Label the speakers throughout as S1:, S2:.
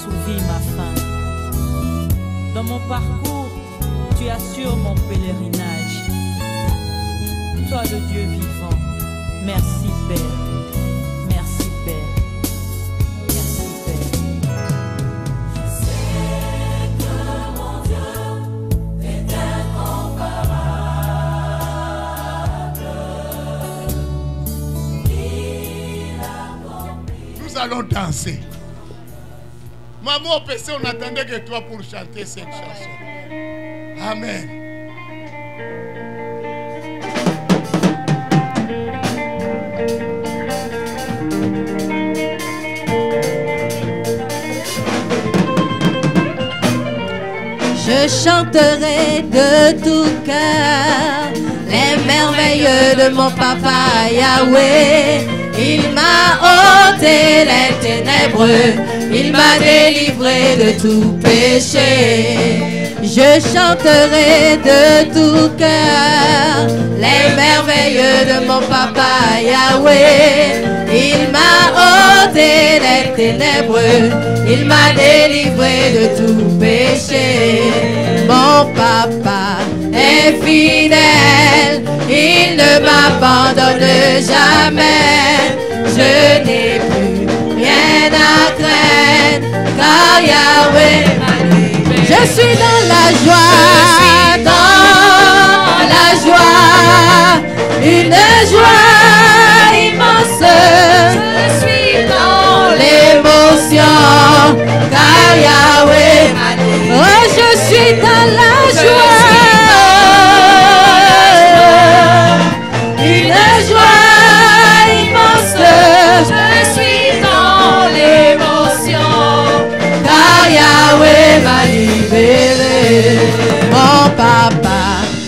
S1: assouvi ma faim. Dans mon parcours, tu assures mon pèlerinage. Toi le Dieu vivant, merci Père, merci Père, merci Père.
S2: Je sais que mon Dieu est incomparable. Il accomplit.
S3: Nous allons danser. Maman au PC, on attendait que toi pour chanter cette chanson. Amen.
S4: Je chanterai de tout cœur les merveilles de mon papa Yahweh. Il m'a ôté les ténèbres, il m'a délivré de tout péché. Je chanterai de tout cœur les merveilles de mon papa Yahweh. Il m'a ôté les ténèbres, il m'a délivré de tout péché. Mon papa est fidèle, il ne m'abandonne jamais. Je n'ai plus rien à craindre, car Yahweh m'a libéré. Je suis dans la joie, une joie immense. Je suis dans l'émotion, car Yahweh m'a libéré. Oh, je suis dans la joie, une joie immense. Je suis dans l'émotion, car Yahweh m'a libéré. Mon papa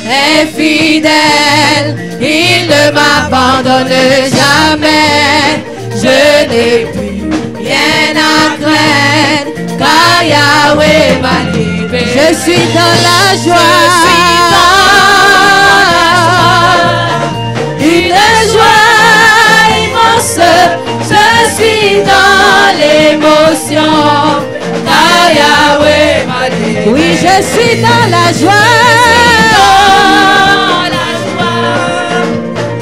S4: est fidèle, il ne m'abandonne jamais. Je n'ai plus rien à craindre, car Yahweh m'a libéré. Je suis dans la joie, une joie immense. Je suis dans l'émotion, car Yahweh m'a libéré. Oui, je suis dans la joie,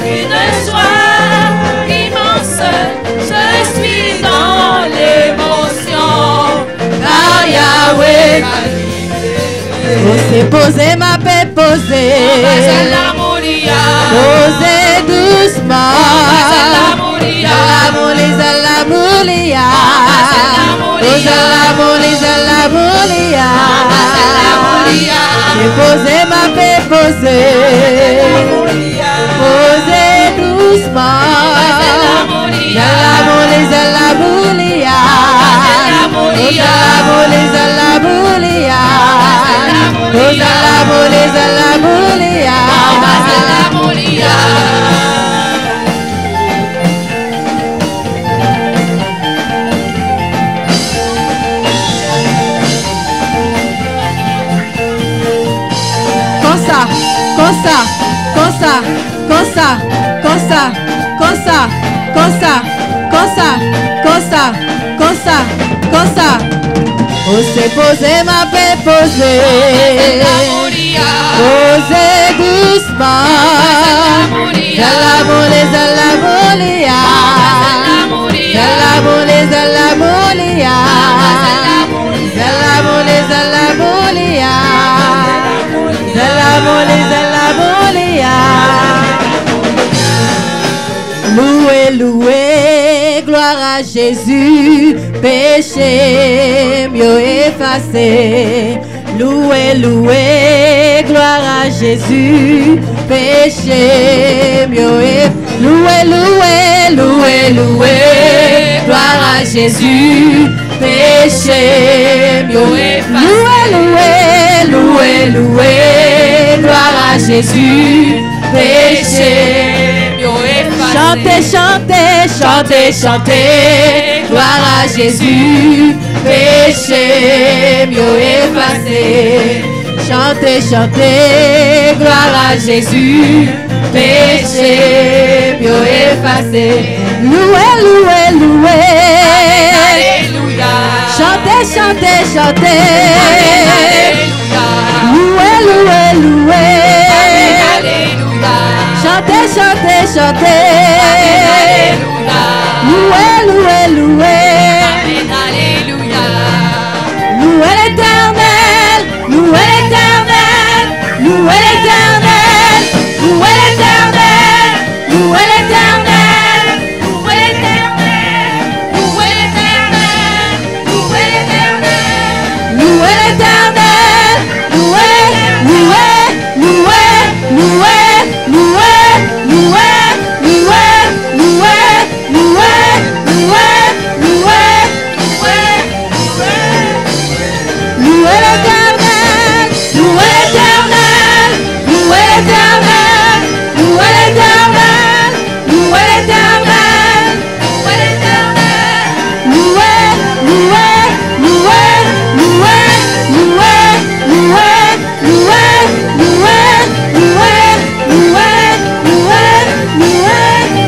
S4: une joie immense. Je suis dans l'émotion, car Yahweh m'a libéré. Posez, posez ma paix, posez. Posez doucement. Posez ma paix, posez. Posez doucement. Posez, posez ma paix, posez. Posez doucement. Louez, louez, gloire à Jésus, péché mieux effacé. Louez, louez, gloire à Jésus, péché mieux effacé. Louez, louez, louez, louez, gloire à Jésus, péché mieux effacé. Louez, louez, louez, louez, gloire à Jésus, péché mieux effacé. Chantez, chantez, chantez, chantez, gloire à Jésus, péché mieux effacé. Chantez, chantez, gloire à Jésus, péché mieux effacé. Louez, louez, louez. Alléluia. Chantez, Chantez, chantez, chantez. Louez, louez, louez. Chantez, chantez, chantez. Louez, louez, louez. Louez l'Éternel, louez l'Éternel, louez l'Éternel, louez l'Éternel, louez l'Éternel, louez l'Éternel, louez l'Éternel, louez l'Éternel, louez l'Éternel, louez, louez, louez, louez, louez, louez, louez, louez, louez, louez, louez, louez l'Éternel, louez l'Éternel, louez l'Éternel, louez l'Éternel, louez l'Éternel, louez l'Éternel, louez, louez, louez, louez, louez, louez, louez, louez, louez,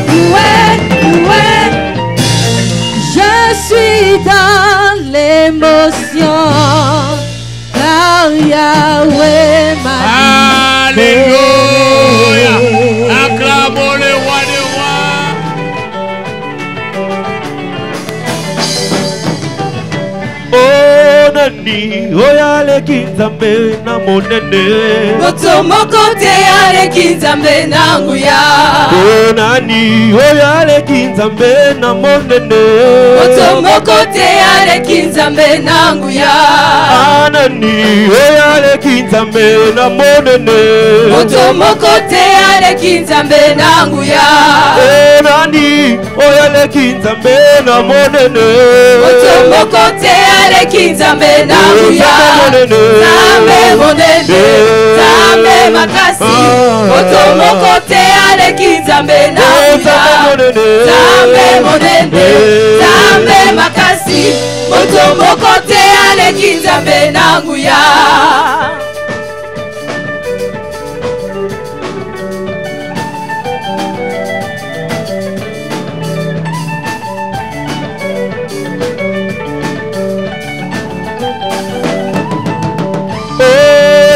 S4: louez, louez. Je suis dans l'émotion. Car Yahweh m'a
S3: Alléluia. Acclamons le roi des rois.
S5: Oh nani, oya le kinzambe na monene.
S4: Motomoko te aleki nzambe nanguya.
S5: Oh nani, oya le kinzambe na monene.
S4: Motomoko te aleki nzambe nanguya.
S5: Anani, oya le kinzambe na monene.
S4: Motomoko te aleki nzambe nanguya.
S5: Oh nani, oya le kinzambe na monene.
S4: Motomoko te aleki nzambe nanguya. Nzambe monene, nzambe makasi. Motomoko te aleki nzambe nanguya. Nzambe monene, nzambe makasi. Motomoko te aleki nzambe nanguya.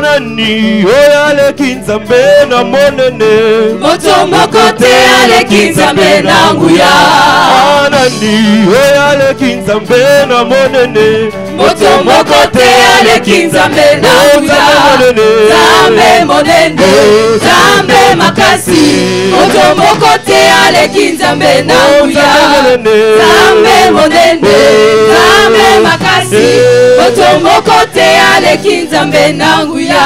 S5: Nani, oya le kinzambe na monene.
S4: Motomoko te aleki nzambe nanguya.
S5: Nani, oya le kinzambe na monene.
S4: Motomoko te aleki nzambe nanguya. Nzambe monene, nzambe makasi. Motomoko te aleki nzambe nanguya. Nzambe monene, nzambe makasi. Motomoko te aleki nzambe nanguya.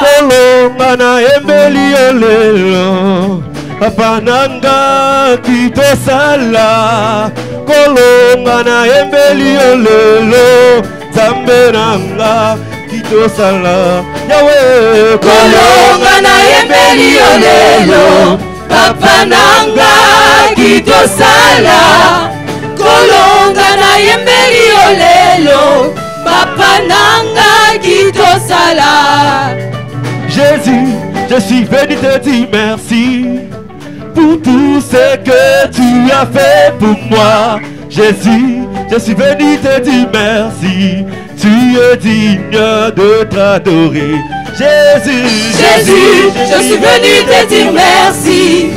S5: Kolonga na embeli olelo, papa nanga kitosala. Kolonga na embeli olelo, zambe nanga kitosala. Yahweh
S4: Kolonga na embeli olelo, papa nanga kitosala. Kolonga na embeli olelo, papa nanga kitosala.
S5: Jésus, je suis venu te dire merci pour tout ce que tu as fait pour moi. Jésus, je suis venu te dire merci. Tu es digne de t'adorer. Jésus,
S4: Jésus, je suis venu te dire merci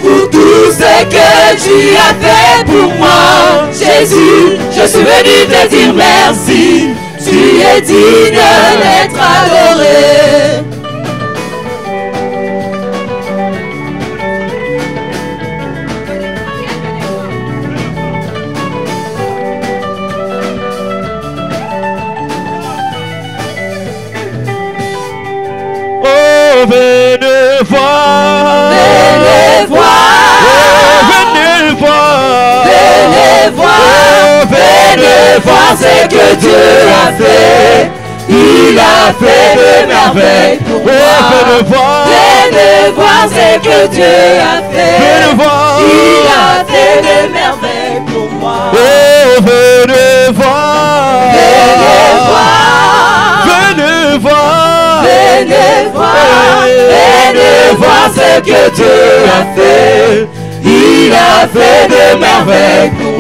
S4: pour tout ce que tu as fait pour moi. Jésus, je suis venu te dire merci. Tu es digne d'être adoré.
S5: oh venez voir,
S4: Venez voir,
S5: venez voir,
S4: venez voir, venez voir ce que Dieu a fait. Il a fait de merveilles pour moi.
S5: venez voir,
S4: Venez voir ce que Dieu a fait.
S5: venez voir,
S4: Il a fait de merveilles pour moi.
S5: oh venez voir,
S4: Venez voir,
S5: venez voir,
S4: venez voir, venez voir ce que Dieu a fait. Il a fait de merveilles pour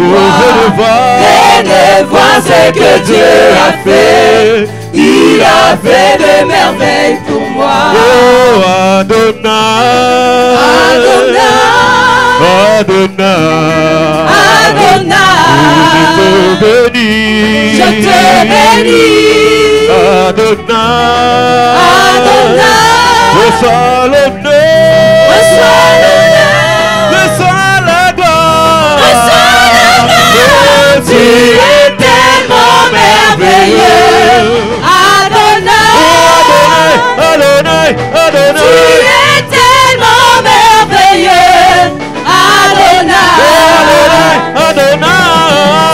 S5: venez voir ce que Dieu a fait.
S4: Il a fait de merveilles pour moi.
S5: Oh Adonai,
S4: Adonai,
S5: Adonai, je te bénis,
S4: je te bénis.
S5: Adonai,
S4: Adonai,
S5: reçois l'honneur,
S4: reçois l'honneur,
S5: reçois la gloire,
S4: reçois la gloire. Tu es tellement merveilleux. Adonai,
S5: Adonai, Adonai,
S4: tu es tellement merveilleux. Adonai,
S5: Adonai,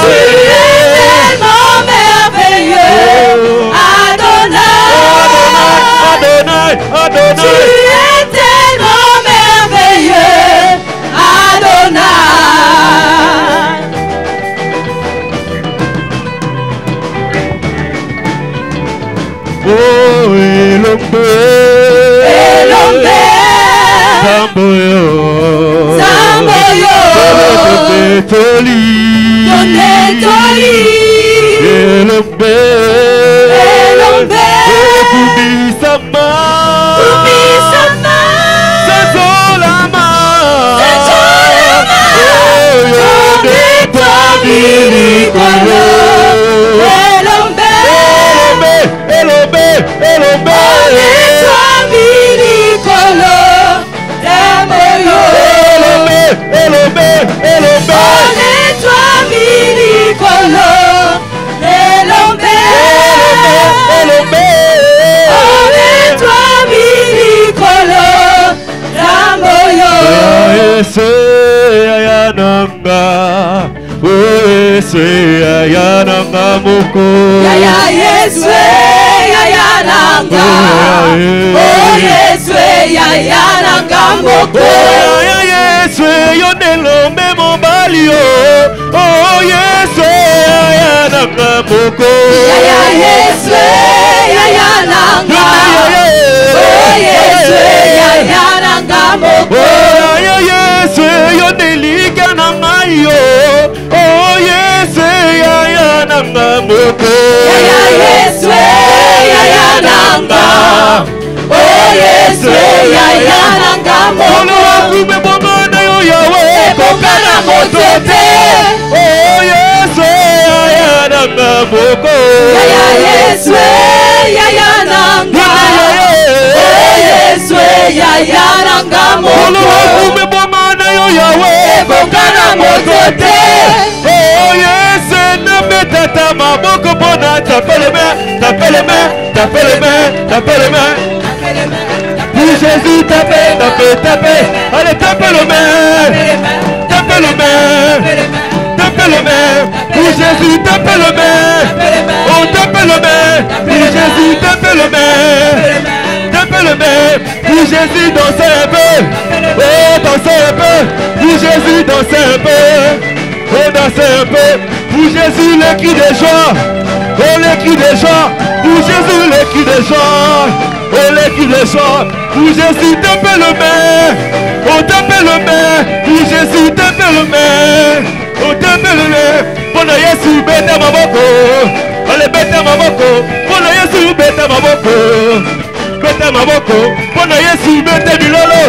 S4: tu es tellement merveilleux. Adonai,
S5: Adonai, Adonai,
S4: tu es tellement merveilleux. Adonai.
S5: oh Elombe,
S4: Elombe,
S5: Zamboyo,
S4: Zamboyo,
S5: Toli,
S4: Tonetoli,
S5: Elombe,
S4: Elombe,
S5: Kubisama,
S4: Kubisama,
S5: Sazolama,
S4: Sazolama, Tonetoli, Nikolo, Elombe,
S5: Elombe, Elombe,
S4: Tonetoli, Nikolo, Zamboyo,
S5: Elombe, Elombe, Elombe,
S4: Tonetoli, Nikolo, Elombe,
S5: Elombe,
S4: Tonetoli, Nikolo, Zamboyo.
S5: Ese ayananga, ese ayananga moko.
S4: Yaya Yeswe, Yaya Nanga. Oh Yeswe, Yaya Nanga Moko.
S5: Oya Yesu yonelombe mobali o. Oh Yesu ayananga moko.
S4: Yaya Yeswe, Yaya Nanga. Oh Yeswe, Yaya Nanga Moko.
S5: Oya Yesu yonelika na mayo. Oh Yesu ayananga moko.
S4: Yaya Yeswe, Yaya Nanga. Oh Yeswe, Yaya Nanga Moko.
S5: Kume bomana yo yawe.
S4: Ekokana motete.
S5: Oh Yesu ayananga moko.
S4: Yaya Yeswe, Yaya Nanga. Oh Yeswe, Yaya Nanga Moko.
S5: Kume bomana yo yawe.
S4: Ekokana motete.
S5: Oh Yesu nametata maboko bona taper les mains, taper les mains, taper les mains, taper les mains. Pour Jésus taper, taper, taper. Allez taper les mains, taper les mains, taper les mains. Pour Jésus taper les mains. Oh taper les mains. Pour Jésus taper les mains. Taper les mains. Pour Jésus danser un peu. Oh danser un peu. Pour Jésus danser un peu. Oh danser un peu. Pour Jésus les cris de joie. Oh les cris de joie. Pour Jésus les cris de joie. Oh les cris de joie. Pour Jésus taper le main. Oh taper le main. Pour Jésus taper le main. Oh taper le main. Pour Jésus bête ma boko. Allez bête ma boko. Pour Jésus bête ma boko. Bête ma boko. Pour Jésus bête bilolo.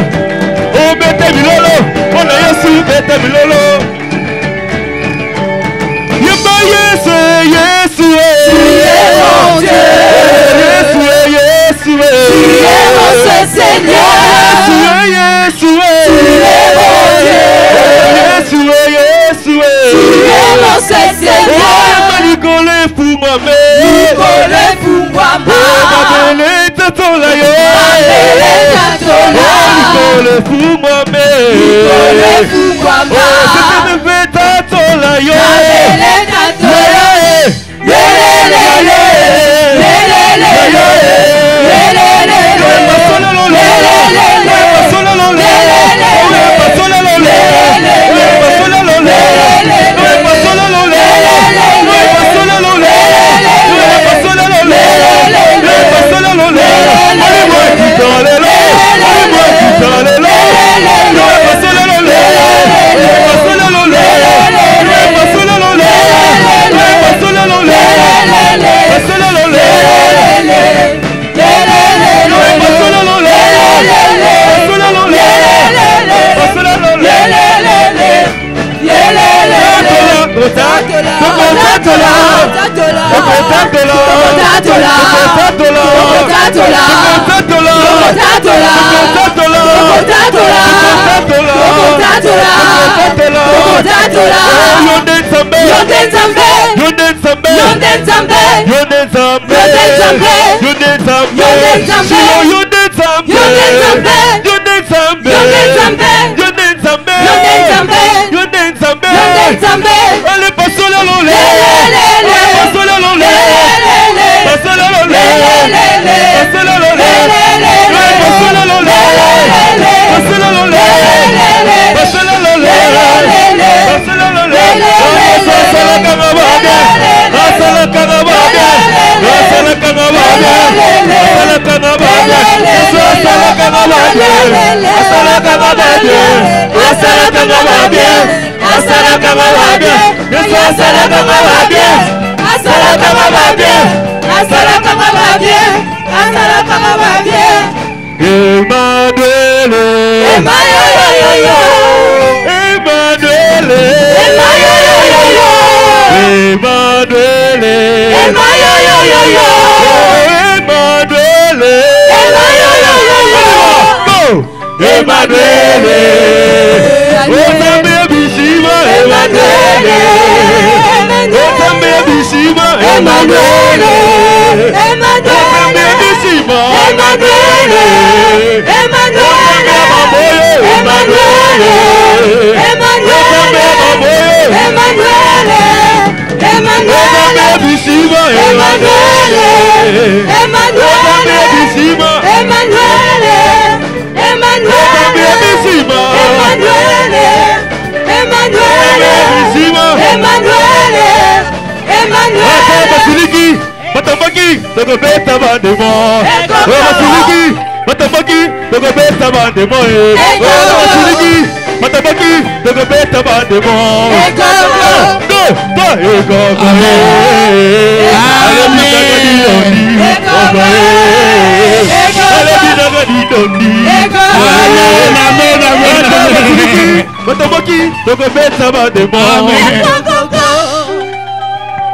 S5: Oh bête bilolo. Pour Jésus bête bilolo. Yesu, Yesu,
S4: Tu es mon Dieu.
S5: Yesu, Yesu,
S4: Tu es mon seul Seigneur.
S5: Yesu,
S4: Tu es mon Dieu.
S5: Yesu, Yesu,
S4: Tu es mon seul Seigneur.
S5: Manikole fumame,
S4: Nikole fungwama.
S5: Mabele tatola yo,
S4: Mabele tatola.
S5: Manikole fumame,
S4: Nikole fungwama.
S5: C'était me fait tatola yo,
S4: Mabele tatola. Lelelele. Lelelele. Lelelele.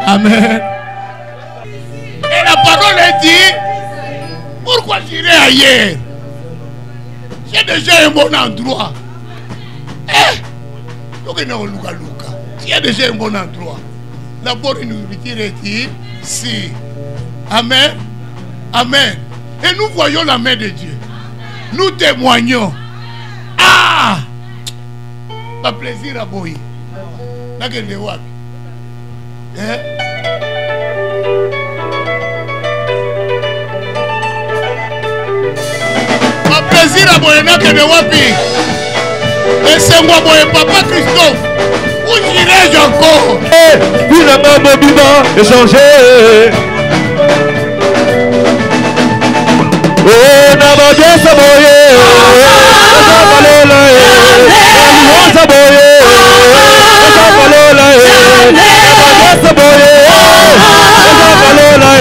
S3: Amen. Et la parole est dit, pourquoi j'irai ailleurs? J'ai déjà un bon endroit. Il y a déjà un bon endroit. D'abord, une nourriture est ici. Amen. Amen. Et nous voyons la main de Dieu. Nous témoignons. Ah! Pas plaisir à Boy. Pas plaisir à Boy. Et c'est moi, Papa Christophe. Où j'irai-je encore?
S5: Vous n'avez pas vivant échangé. Oh, Nabadje Saboye. Sabalola. Saboye. Sabalola. Nabadje Saboye. Sabalola.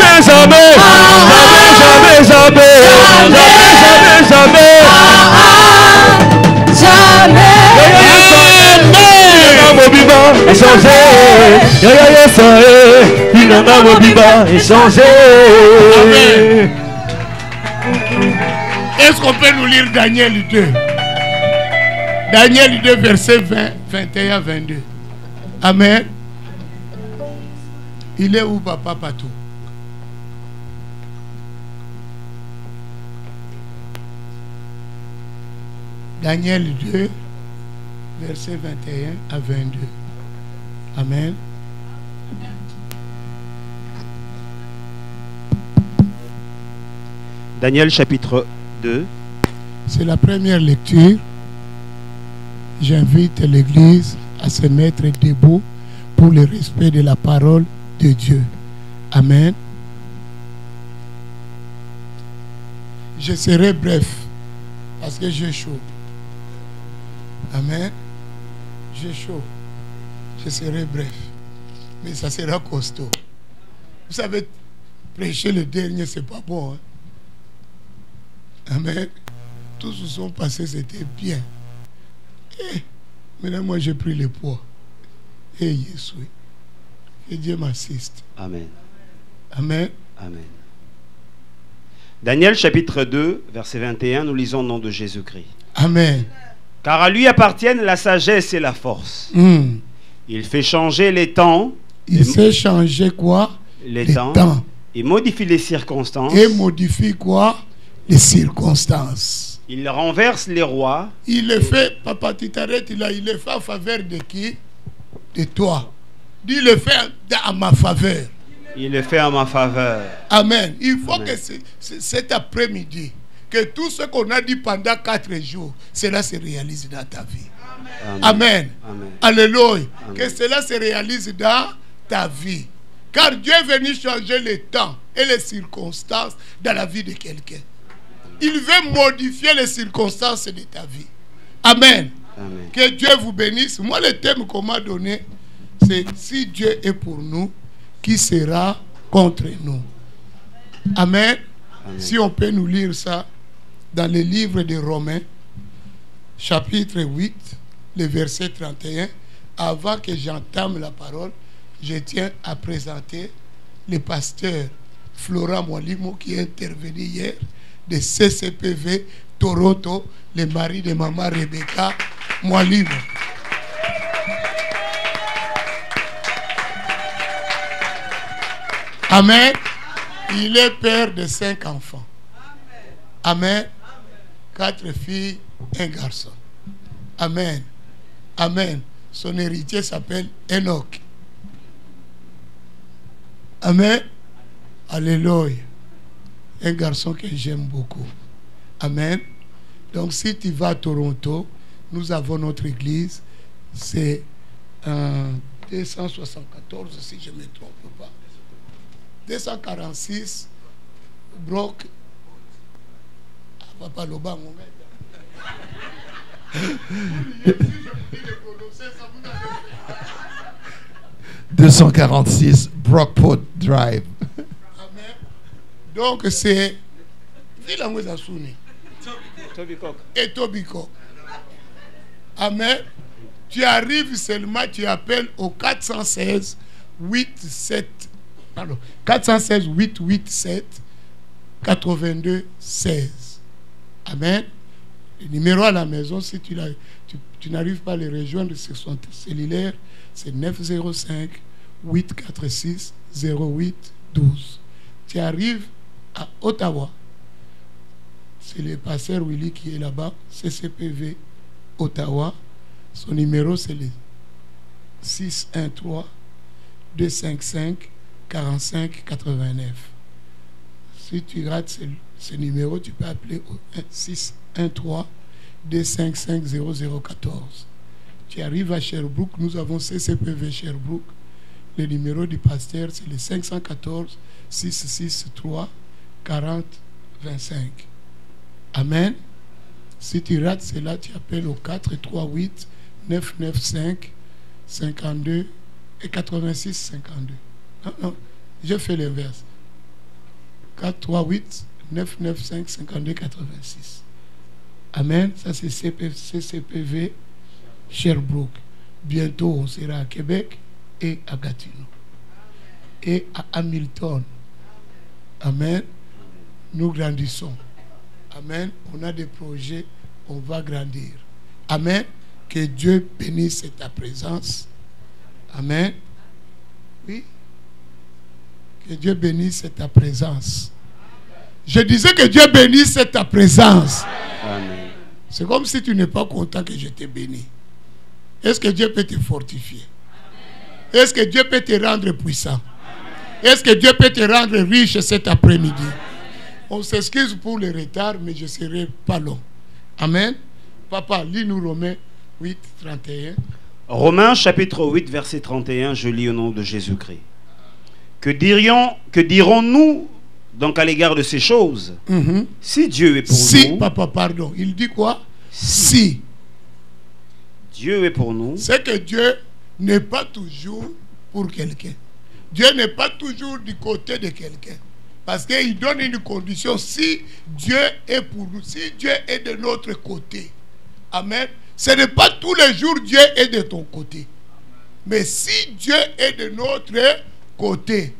S5: Jamais, jamais, jamais, jamais, jamais, jamais.
S3: Est-ce qu'on peut nous lire Daniel 2? Daniel 2, verset 20, 21, 22. Amen. Il est où, Papa Patou? Daniel 2, verset 21 à 22. Amen.
S6: Daniel chapitre 2.
S3: C'est la première lecture. J'invite l'Église à se mettre debout pour le respect de la parole de Dieu. Amen. Je serai bref parce que j'ai chaud. Amen. J'ai chaud. Je serai bref. Mais ça sera costaud. Vous savez, prêcher le dernier, c'est pas bon. Hein? Amen. Tous se sont passés, c'était bien. Et maintenant, moi, j'ai pris le poids. Et Jésus. Que Dieu m'assiste.
S6: Amen.
S3: Amen.
S6: Amen. Daniel chapitre 2, verset 21, nous lisons au nom de Jésus-Christ.
S3: Amen.
S6: Car à lui appartiennent la sagesse et la force. Il fait changer les temps.
S3: Il sait changer quoi?
S6: Les temps. Il modifie les circonstances.
S3: Et modifie quoi? Les circonstances.
S6: Il renverse les rois.
S3: Il le fait, papa, tu t'arrêtes là, il le fait en faveur de qui? De toi. Dis, il le fait à ma faveur.
S6: Il le fait à ma faveur.
S3: Amen. Il faut
S6: Amen.
S3: que cet après-midi, que tout ce qu'on a dit pendant 4 jours, cela se réalise dans ta vie.
S6: Amen.
S3: Amen.
S6: Amen.
S3: Alléluia.
S6: Amen.
S3: Que cela se réalise dans ta vie. Car Dieu est venu changer les temps et les circonstances dans la vie de quelqu'un. Il veut modifier les circonstances de ta vie. Amen.
S6: Amen.
S3: Que Dieu vous bénisse. Moi, le thème qu'on m'a donné, c'est si Dieu est pour nous, qui sera contre nous? Amen.
S6: Amen.
S3: Si on peut nous lire ça dans le livre de Romains, chapitre 8, le verset 31. Avant que j'entame la parole, je tiens à présenter le pasteur Florent Mwalimo qui est intervenu hier de CCPV Toronto, le mari de maman Rebecca Mwalimo. Amen. Il est père de 5 enfants. Amen. 4 filles, 1 garçon. Amen. Amen. Son héritier s'appelle Enoch. Amen. Alléluia. Un garçon que j'aime beaucoup. Amen. Donc si tu vas à Toronto, nous avons notre église. C'est 274, si je ne me trompe pas. 246 Brock. Papa Loba, mon gars.
S7: 246 Brockport Drive.
S3: Amen. Donc c'est et Tobiko. Amen. Tu arrives seulement, tu appelles au 416 87 pardon, 416 887 82 16. Amen. Le numéro à la maison, si tu n'arrives pas à les rejoindre sur son cellulaire, c'est 905 846 08 12. Tu arrives à Ottawa. C'est le pasteur Willy qui est là-bas, CCPV Ottawa. Son numéro, c'est le 613 255 45 89. Si tu rates ce numéro, tu peux appeler au 613 255 0014. Tu arrives à Sherbrooke, nous avons CCPV Sherbrooke. Le numéro du pasteur, c'est le 514 663 40 25. Amen. Si tu rates cela, tu appelles au 438 995 52 et 86 52. Non, je fais l'inverse. 438 995 52 86. Amen. Ça c'est CCPV Sherbrooke. Bientôt on sera à Québec et à Gatineau et à Hamilton. Amen. Nous grandissons. Amen. On a des projets, on va grandir. Amen. Que Dieu bénisse ta présence. Amen. Oui. Que Dieu bénisse ta présence. Je disais que Dieu bénisse ta présence.
S6: Amen.
S3: C'est comme si tu n'es pas content que je t'ai béni. Est-ce que Dieu peut te fortifier? Est-ce que Dieu peut te rendre puissant? Est-ce que Dieu peut te rendre riche cet après-midi? On s'excuse pour le retard, mais je ne serai pas long. Amen. Papa, lis-nous Romains 8, 31.
S6: Romains chapitre 8 verset 31, je lis au nom de Jésus-Christ. Que dirons-nous donc à l'égard de ces choses? Si Dieu est pour nous...
S3: Si, papa, pardon. Il dit quoi? Si.
S6: Dieu est pour nous.
S3: C'est que Dieu n'est pas toujours pour quelqu'un. Dieu n'est pas toujours du côté de quelqu'un. Parce qu'il donne une condition. Si Dieu est pour nous, si Dieu est de notre côté. Amen. Ce n'est pas tous les jours Dieu est de ton côté. Mais si Dieu est de notre côté.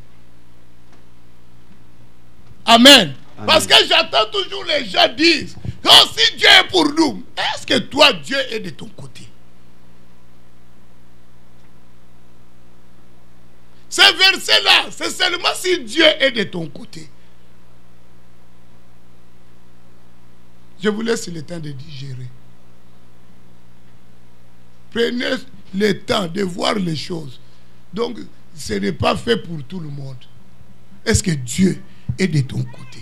S3: Amen.
S6: Amen.
S3: Parce que j'entends toujours les gens dire, oh, si Dieu est pour nous, est-ce que toi, Dieu est de ton côté? Ce verset-là, c'est seulement si Dieu est de ton côté. Je vous laisse le temps de digérer. Prenez le temps de voir les choses. Donc, ce n'est pas fait pour tout le monde. Est-ce que Dieu est de ton côté?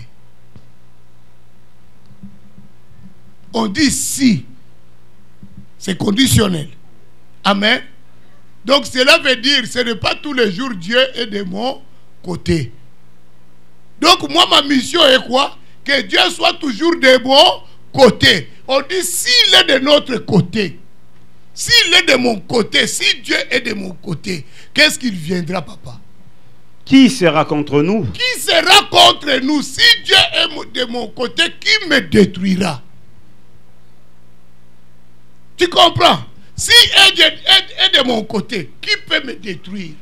S3: On dit si. C'est conditionnel. Amen. Donc cela veut dire, ce n'est pas tous les jours Dieu est de mon côté. Donc moi, ma mission est quoi? Que Dieu soit toujours de mon côté. On dit s'il est de notre côté, s'il est de mon côté, si Dieu est de mon côté, qu'est-ce qu'il viendra, papa?
S6: Qui sera contre nous?
S3: Qui sera contre nous? Si Dieu est de mon côté, qui me détruira? Tu comprends? Si Dieu est de mon côté, qui peut me détruire?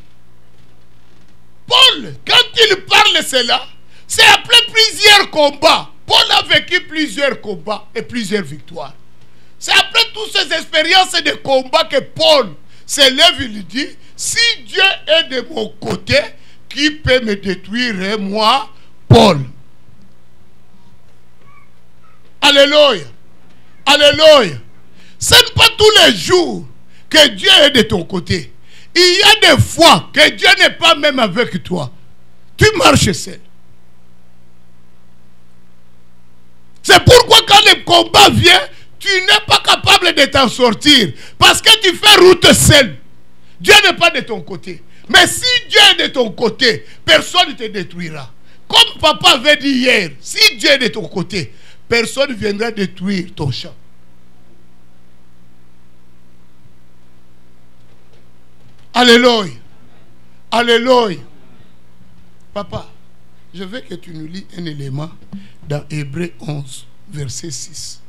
S3: Paul, quand il parle cela, c'est après plusieurs combats. Paul a vécu plusieurs combats et plusieurs victoires. C'est après toutes ces expériences de combat que Paul se lève et lui dit, si Dieu est de mon côté, qui peut me détruire, moi, Paul? Alléluia. Alléluia. Ce n'est pas tous les jours que Dieu est de ton côté. Il y a des fois que Dieu n'est pas même avec toi. Tu marches seul. C'est pourquoi quand le combat vient, tu n'es pas capable de t'en sortir. Parce que tu fais route seul. Dieu n'est pas de ton côté. Mais si Dieu est de ton côté, personne ne te détruira. Comme papa avait dit hier, si Dieu est de ton côté, personne ne viendra détruire ton champ. Alléluia. Alléluia. Papa, je veux que tu nous lis un élément dans Hébreux 11, verset 6.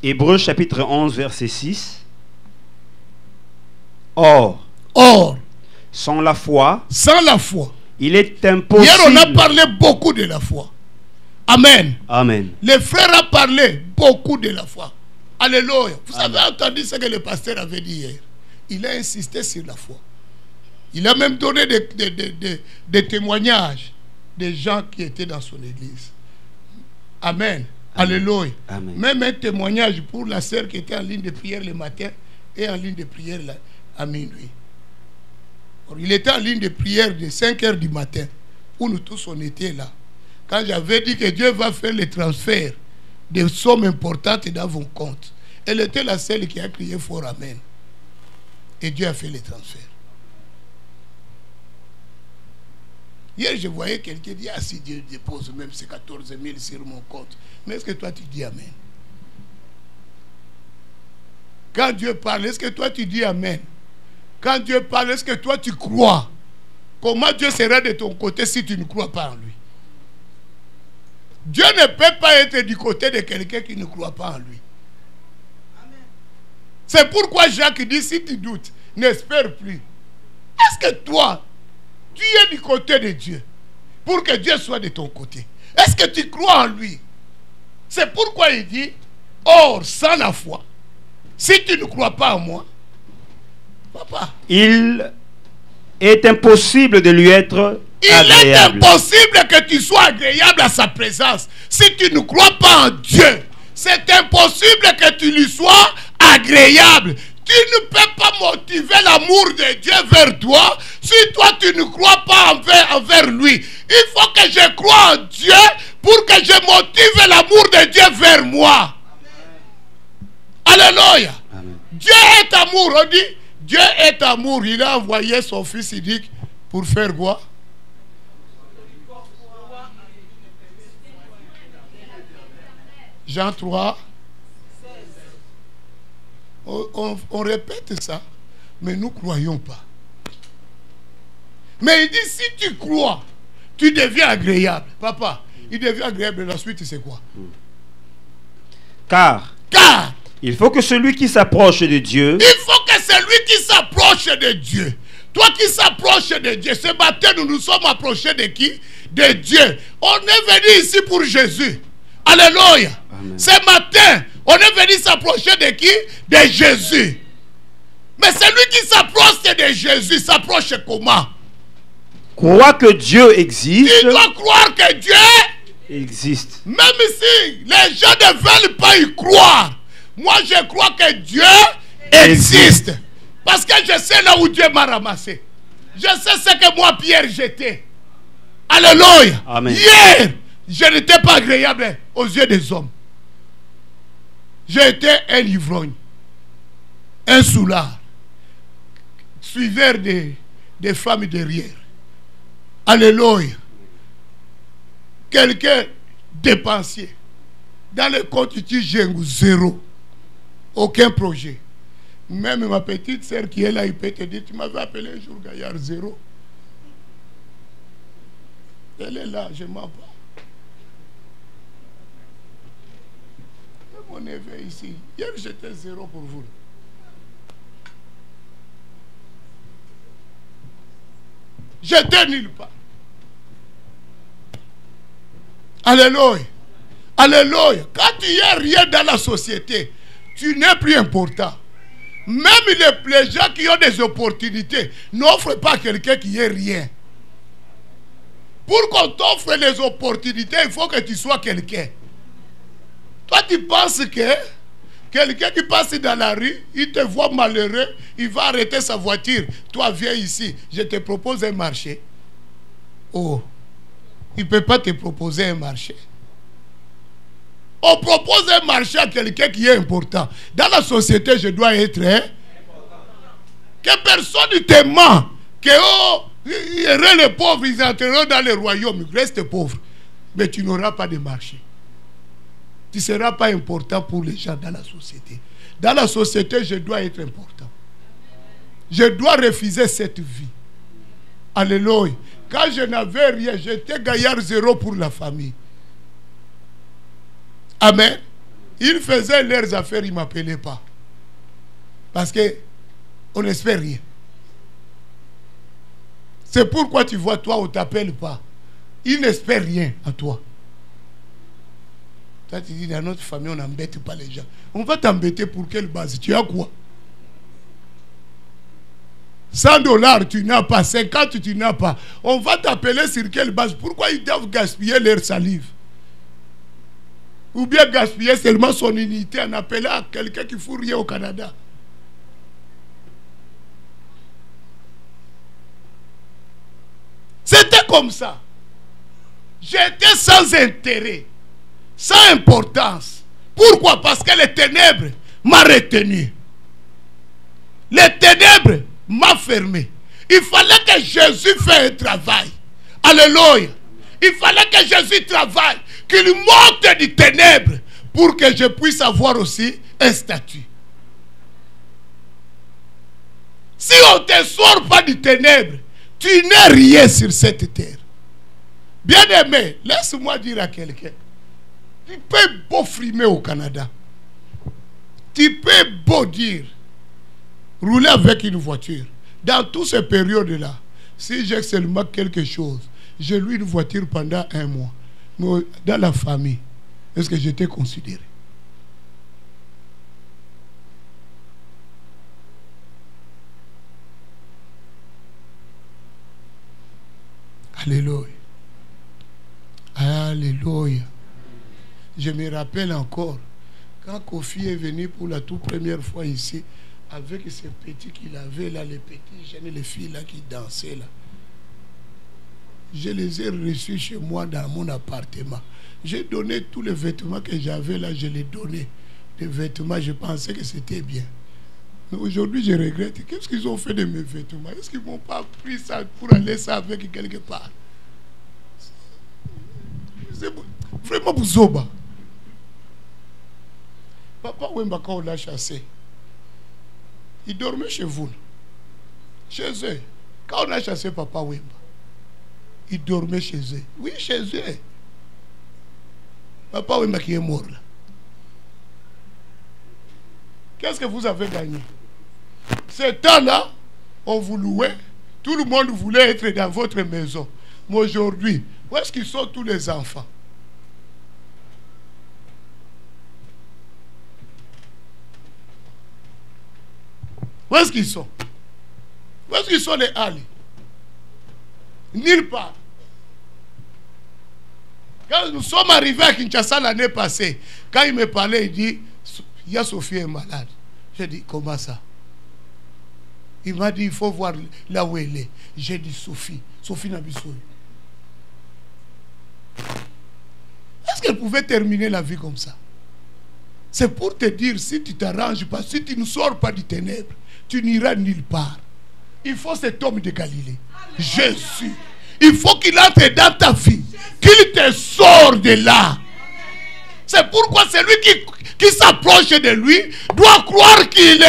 S6: Hébreux chapitre 11, verset 6. Or, sans la foi, il est impossible.
S3: Hier, on a parlé beaucoup de la foi. Amen.
S6: Amen.
S3: Les frères ont parlé beaucoup de la foi. Alléluia. Vous avez entendu ce que le pasteur avait dit hier. Il a insisté sur la foi. Il a même donné des témoignages des gens qui étaient dans son église. Amen. Alléluia.
S6: Amen.
S3: Même un témoignage pour la sœur qui était en ligne de prière le matin et en ligne de prière à minuit. Alors, il était en ligne de prière de 5 heures du matin, où nous tous on était là. Quand j'avais dit que Dieu va faire les transferts des sommes importantes dans vos comptes, elle était la seule qui a crié fort Amen. Et Dieu a fait les transferts. Hier, je voyais quelqu'un dire, ah, si Dieu dépose même ces 14 000 sur mon compte. Mais est-ce que toi tu dis Amen? Quand Dieu parle, est-ce que toi tu dis Amen? Quand Dieu parle, est-ce que toi tu crois? Comment Dieu sera de ton côté si tu ne crois pas en lui? Dieu ne peut pas être du côté de quelqu'un qui ne croit pas en lui. C'est pourquoi Jacques dit, si tu doutes, n'espère plus. Est-ce que toi, tu es du côté de Dieu pour que Dieu soit de ton côté? Est-ce que tu crois en lui? C'est pourquoi il dit, or, sans la foi, si tu ne crois pas en moi, papa,
S6: il est impossible de lui être agréable.
S3: Il est impossible que tu sois agréable à sa présence. Si tu ne crois pas en Dieu, c'est impossible que tu lui sois agréable. Tu ne peux pas motiver l'amour de Dieu vers toi si toi tu ne crois pas envers lui. Il faut que je croie en Dieu pour que je motive l'amour de Dieu vers moi. Alléluia.
S6: Amen.
S3: Dieu est amour. On dit, Dieu est amour. Il a envoyé son fils, il dit, pour faire quoi? Jean 3. On répète ça, mais nous ne croyons pas. Mais il dit, si tu crois, tu deviens agréable. Papa, il devient agréable. La suite, c'est quoi?
S6: Car il faut que celui qui s'approche de Dieu,
S3: il faut que celui qui s'approche de Dieu, toi qui s'approches de Dieu, ce matin nous nous sommes approchés de qui? De Dieu. On est venu ici pour Jésus. Alléluia.
S6: Amen.
S3: Ce matin, on est venu s'approcher de qui? De Jésus. Mais celui qui s'approche de Jésus s'approche comment?
S6: croit que Dieu existe,
S3: Tu dois croire que Dieu
S6: existe.
S3: Même si les gens ne veulent pas y croire, moi je crois que Dieu existe. Parce que je sais là où Dieu m'a ramassé. Je sais ce que moi Pierre j'étais. Alléluia.
S6: Amen.
S3: Hier, je n'étais pas agréable aux yeux des hommes. J'étais un ivrogne, un soulard, suiveur des femmes derrière. Alléluia. Quelqu'un dépensier. Dans le compte, tu gères zéro. Aucun projet. Même ma petite sœur qui est là, il peut te dire, tu m'avais appelé un jour Gaillard, zéro. Elle est là, je ne mens pas. Et mon neveu ici, hier j'étais zéro pour vous. J'étais nulle part. Alléluia. Alléluia. Quand tu n'es rien dans la société, tu n'es plus important. Même les gens qui ont des opportunités n'offrent pas à quelqu'un qui n'ait rien. Pour qu'on t'offre les opportunités, il faut que tu sois quelqu'un. Toi, tu penses que quelqu'un qui passe dans la rue, il te voit malheureux, il va arrêter sa voiture. Toi, viens ici, je te propose un marché. Oh, il ne peut pas te proposer un marché. On propose un marché à quelqu'un qui est important. Dans la société, je dois être que personne ne te ment. Que les pauvres, ils entreront dans le royaume. Reste pauvre. Mais tu n'auras pas de marché. Tu ne seras pas important pour les gens dans la société. Dans la société, je dois être important. Je dois refuser cette vie. Alléluia. Quand je n'avais rien, j'étais gaillard zéro pour la famille. Amen. Ils faisaient leurs affaires, ils ne m'appelaient pas. Parce qu'on n'espère rien. C'est pourquoi tu vois, toi, on ne t'appelle pas. Ils n'espèrent rien à toi. Toi, tu dis, dans notre famille, on n'embête pas les gens. On va t'embêter pour quelle base? Tu as quoi? 100 $, tu n'as pas. 50, tu n'as pas. On va t'appeler sur quelle base? Pourquoi ils doivent gaspiller leur salive? Ou bien gaspiller seulement son unité en appelant quelqu'un qui ne fout rien au Canada. C'était comme ça. J'étais sans intérêt, sans importance. Pourquoi? Parce que les ténèbres m'ont retenu. Les ténèbres m'ont fermé. Il fallait que Jésus fasse un travail. Alléluia. Il fallait que Jésus travaille, qu'il monte du ténèbre pour que je puisse avoir aussi un statut. Si on ne te sort pas du ténèbre, tu n'es rien sur cette terre. Bien-aimé, laisse-moi dire à quelqu'un, tu peux beau frimer au Canada. Tu peux beau dire, rouler avec une voiture. Dans toutes ces périodes-là, si j'ai seulement quelque chose, j'ai loué une voiture pendant 1 mois. Mais dans la famille, est-ce que j'étais considéré? Alléluia. Alléluia. Je me rappelle encore, quand Kofi est venu pour la toute première fois ici, avec ces petits qu'il avait là, les petits jeunes, les filles là qui dansaient là. Je les ai reçus chez moi dans mon appartement. J'ai donné tous les vêtements que j'avais là, je les donnais des vêtements, je pensais que c'était bien. Mais aujourd'hui, je regrette. Qu'est-ce qu'ils ont fait de mes vêtements? Est-ce qu'ils ne m'ont pas pris ça pour aller ça avec quelque part? C'est vraiment Bouzoba. Papa Wemba, quand on l'a chassé, il dormait chez vous. Chez eux. Quand on a chassé Papa Wemba, il dormait chez eux. Oui, chez eux. Papa Wemba qui est mort là. Qu'est-ce que vous avez gagné? Ce temps-là, on vous louait. Tout le monde voulait être dans votre maison. Mais aujourd'hui, où est-ce qu'ils sont tous les enfants? Où est-ce qu'ils sont? Où est-ce qu'ils sont les Ali? Nulle part. Quand nous sommes arrivés à Kinshasa l'année passée, quand il me parlait, il dit, il y a Sophie est malade. J'ai dit, comment ça? Il m'a dit, il faut voir là où elle est. J'ai dit, Sophie n'a pas besoin. Est-ce qu'elle pouvait terminer la vie comme ça? C'est pour te dire, si tu t'arranges pas, si tu ne sors pas du ténèbre, tu n'iras nulle part. Il faut cet homme de Galilée, Jésus. Il faut qu'il entre dans ta vie, qu'il te sorte de là. C'est pourquoi celui qui s'approche de lui doit croire qu'il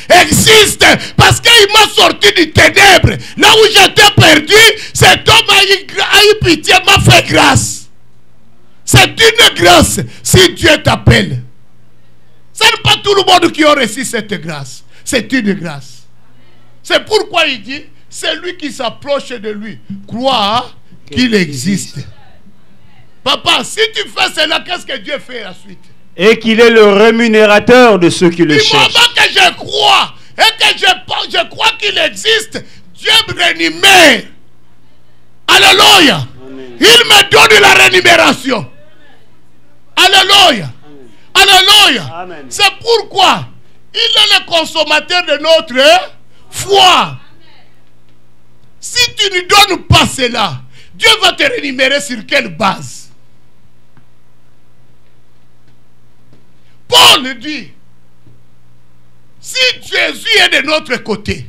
S3: existe. Parce qu'il m'a sorti du ténèbre. Là où j'étais perdu, cet homme a eu pitié, m'a fait grâce. C'est une grâce si Dieu t'appelle. Ce n'est pas tout le monde qui a reçu cette grâce. C'est une grâce. C'est pourquoi il dit, celui qui s'approche de lui croit qu'il existe. Papa, si tu fais cela, qu'est-ce que Dieu fait ensuite?
S6: Et qu'il est le rémunérateur de ceux qui le cherchent.
S3: Du moment que je crois et que je crois qu'il existe, Dieu me rémunère. Alléluia. Il me donne la rémunération. Alléluia. Alléluia. C'est pourquoi il est le consommateur de notre foi. Si tu ne donnes pas cela, Dieu va te rémunérer sur quelle base? Paul dit, si Jésus est de notre côté,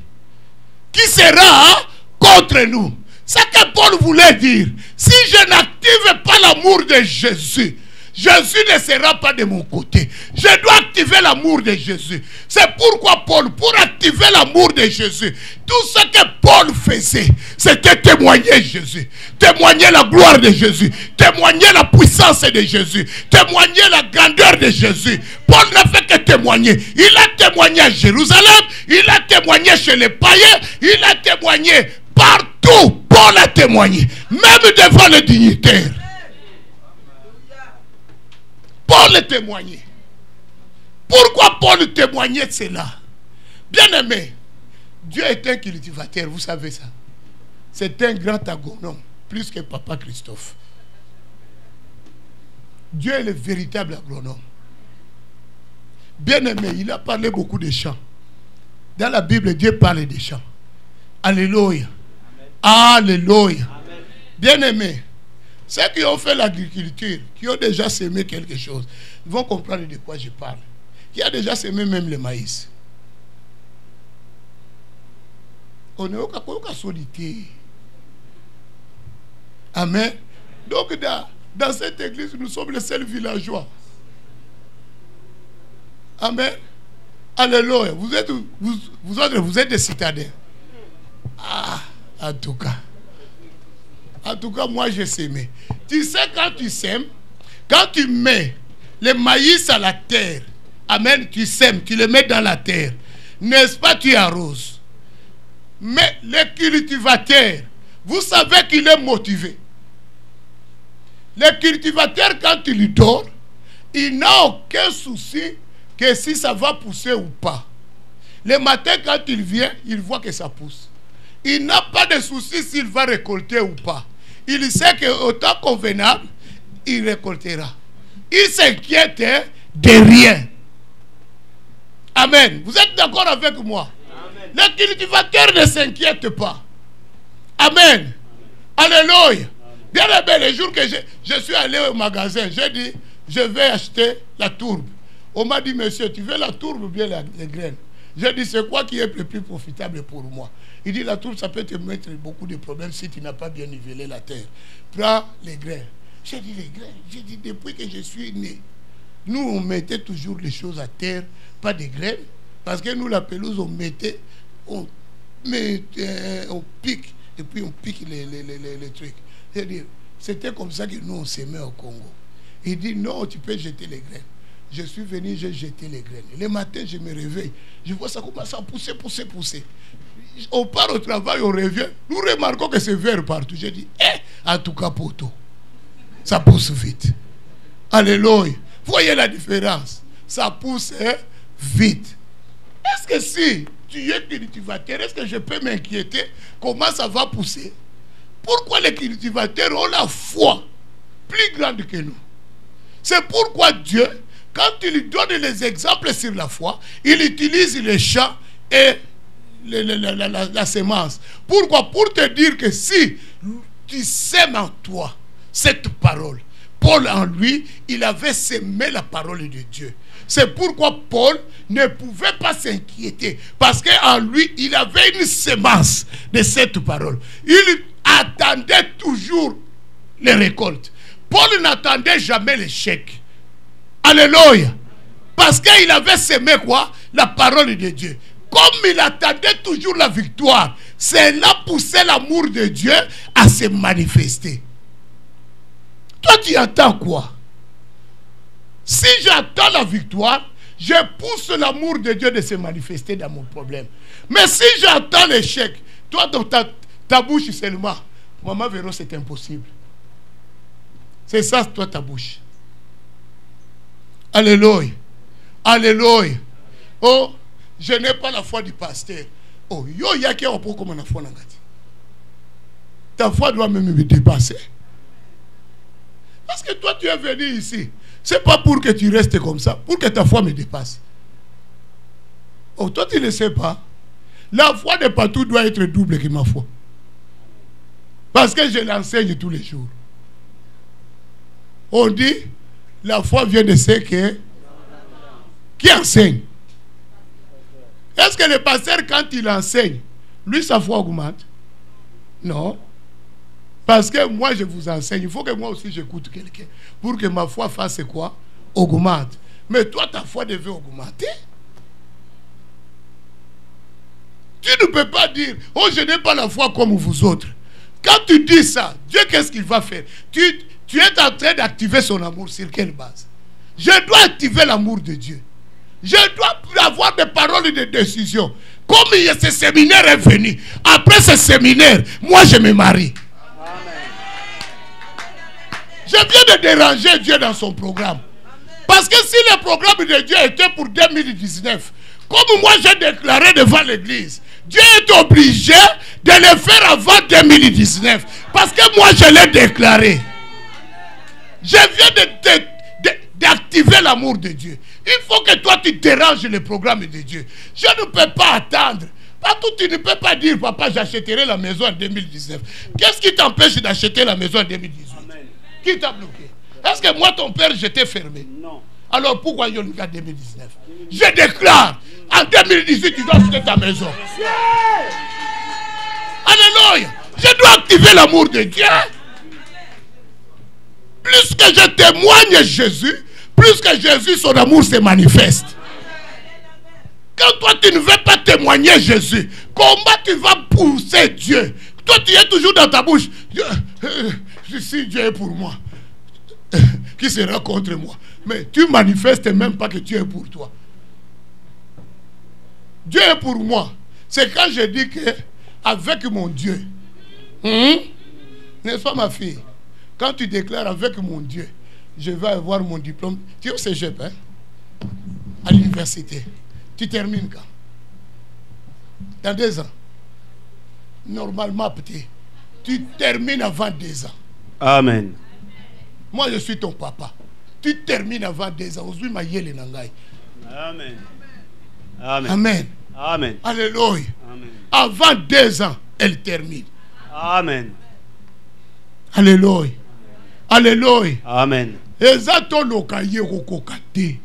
S3: qui sera contre nous? C'est ce que Paul voulait dire. Si je n'active pas l'amour de Jésus, Jésus ne sera pas de mon côté. Je dois activer l'amour de Jésus. C'est pourquoi Paul, pour activer l'amour de Jésus, tout ce que Paul faisait, c'était témoigner Jésus. Témoigner la gloire de Jésus. Témoigner la puissance de Jésus. Témoigner la grandeur de Jésus. Paul n'a fait que témoigner. Il a témoigné à Jérusalem. Il a témoigné chez les païens. Il a témoigné partout. Paul a témoigné. Même devant les dignitaires. Paul témoignait. Pourquoi Paul témoignait de cela? Bien-aimé, Dieu est un cultivateur, vous savez ça. C'est un grand agronome, plus que Papa Christophe. Dieu est le véritable agronome. Bien-aimé, il a parlé beaucoup de champs. Dans la Bible, Dieu parle des champs. Alléluia. Alléluia. Bien-aimé, ceux qui ont fait l'agriculture, qui ont déjà semé quelque chose, ils vont comprendre de quoi je parle. Qui a déjà semé même le maïs. On est au cas solitaire. Amen. Donc dans cette église, nous sommes les seuls villageois. Amen. Alléluia. Vous êtes des citadins. Ah, en tout cas. En tout cas, moi, j'ai sémé. Tu sais, quand tu sèmes, quand tu mets le maïs à la terre, amen, tu sèmes, tu le mets dans la terre. N'est-ce pas, tu arroses. Mais le cultivateur, vous savez qu'il est motivé. Le cultivateur, quand tu lui donnes, il n'a aucun souci que si ça va pousser ou pas. Le matin, quand il vient, il voit que ça pousse. Il n'a pas de souci s'il va récolter ou pas. Il sait qu'au temps convenable, il récoltera. Il s'inquiète de rien. Amen. Vous êtes d'accord avec moi? Amen. Le cultivateur ne s'inquiète pas. Amen. Alléluia. Bien aimé, le jour que je suis allé au magasin, j'ai dit, je vais acheter la tourbe. On m'a dit, monsieur, tu veux la tourbe ou bien les graines? J'ai dit, c'est quoi qui est le plus profitable pour moi? Il dit, la tourbe, ça peut te mettre beaucoup de problèmes si tu n'as pas bien nivelé la terre. Prends les graines. J'ai dit, les graines. J'ai dit, depuis que je suis né, nous, on mettait toujours les choses à terre, pas des graines. Parce que nous, la pelouse, on pique, et puis on pique les trucs. C'est-à-dire, c'était comme ça que nous, on s'aimait au Congo. Il dit, non, tu peux jeter les graines. Je suis venu, j'ai jeté les graines. Le matin, je me réveille. Je vois ça commence à pousser. On part au travail, on revient. Nous remarquons que c'est vert partout. J'ai dit, en tout cas, poteau. Ça pousse vite. Alléluia. Voyez la différence. Ça pousse vite. Est-ce que si tu es cultivateur, est-ce que je peux m'inquiéter comment ça va pousser? Pourquoi les cultivateurs ont la foi plus grande que nous? C'est pourquoi Dieu, quand il lui donne les exemples sur la foi, il utilise les champs et la semence. Pourquoi? Pour te dire que si tu sèmes en toi cette parole, Paul en lui, il avait sémé la parole de Dieu. C'est pourquoi Paul ne pouvait pas s'inquiéter. Parce qu'en lui, il avait une sémence de cette parole. Il attendait toujours les récoltes. Paul n'attendait jamais l'échec. Alléluia. Parce qu'il avait sémé quoi? La parole de Dieu. Comme il attendait toujours la victoire, cela poussait l'amour de Dieu à se manifester. Toi, tu attends quoi? Si j'attends la victoire, je pousse l'amour de Dieu de se manifester dans mon problème. Mais si j'attends l'échec, toi, dans ta bouche seulement, Maman Véro, c'est impossible. C'est ça, toi, ta bouche. Alléluia. Alléluia. Oh, je n'ai pas la foi du pasteur. Oh, yo, il y a qui a comme la foi. Ta foi doit même me dépasser. Parce que toi, tu es venu ici. Ce n'est pas pour que tu restes comme ça, pour que ta foi me dépasse. Oh, toi, tu ne le sais pas. La foi de partout doit être double que ma foi. Parce que je l'enseigne tous les jours. On dit, la foi vient de ceux qui enseignent. Est-ce que le pasteur, quand il enseigne, lui, sa foi augmente? Non. Parce que moi, je vous enseigne. Il faut que moi aussi, j'écoute quelqu'un. Pour que ma foi fasse quoi? Augmente. Mais toi, ta foi devait augmenter. Tu ne peux pas dire, oh, je n'ai pas la foi comme vous autres. Quand tu dis ça, Dieu, qu'est-ce qu'il va faire? Tu es en train d'activer son amour. Sur quelle base? Je dois activer l'amour de Dieu. Je dois avoir des paroles de décision. Comme ce séminaire est venu, après ce séminaire, moi, je me marie. Je viens de déranger Dieu dans son programme. Parce que si le programme de Dieu était pour 2019, comme moi j'ai déclaré devant l'église, Dieu est obligé de le faire avant 2019. Parce que moi je l'ai déclaré. Je viens d'activer l'amour de Dieu. Il faut que toi tu déranges le programme de Dieu. Je ne peux pas attendre. Partout tu ne peux pas dire, papa, j'achèterai la maison en 2019. Qu'est-ce qui t'empêche d'acheter la maison en 2018? Qui t'a bloqué? Est-ce que moi, ton père, j'étais fermé? Non. Alors pourquoi il y a 2019? Je déclare, en 2018, tu dois acheter ta maison. Alléluia. Je dois activer l'amour de Dieu. Plus que je témoigne Jésus, plus que Jésus, son amour se manifeste. Quand toi, tu ne veux pas témoigner Jésus, comment tu vas pousser Dieu? Toi, tu es toujours dans ta bouche. Si Dieu est pour moi, qui sera contre moi? Mais tu manifestes même pas que Dieu est pour toi. Dieu est pour moi. C'est quand je dis que avec mon Dieu, n'est-ce pas ma fille? Quand tu déclares avec mon Dieu, je vais avoir mon diplôme. Tu es au cégep, hein? À l'université. Tu termines quand? Dans 2 ans. Normalement, petit. Tu termines avant 2 ans.
S6: Amen.
S3: Moi, je suis ton papa. Tu termines avant 2 ans. Aujourd'hui, ma yele nangai.
S6: Amen. Amen.
S3: Amen.
S6: Amen.
S3: Alléluia.
S6: Amen.
S3: Avant 2 ans, elle termine.
S6: Amen.
S3: Alléluia. Alléluia.
S6: Amen.
S3: Ezato lokaye kokokate.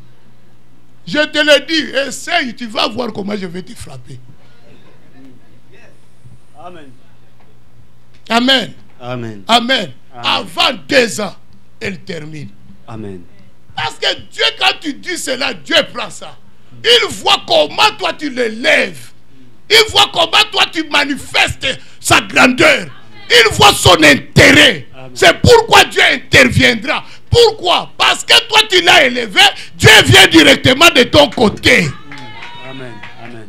S3: Je te le dis, essaye, tu vas voir comment je vais te frapper.
S6: Amen.
S3: Amen.
S6: Amen.
S3: Amen.
S6: Amen.
S3: Avant 2 ans, elle termine.
S6: Amen.
S3: Parce que Dieu, quand tu dis cela, Dieu prend ça. Il voit comment toi tu l'élèves. Il voit comment toi tu manifestes sa grandeur. Il voit son intérêt. C'est pourquoi Dieu interviendra. Pourquoi? Parce que toi tu l'as élevé, Dieu vient directement de ton côté.
S6: Amen. Amen.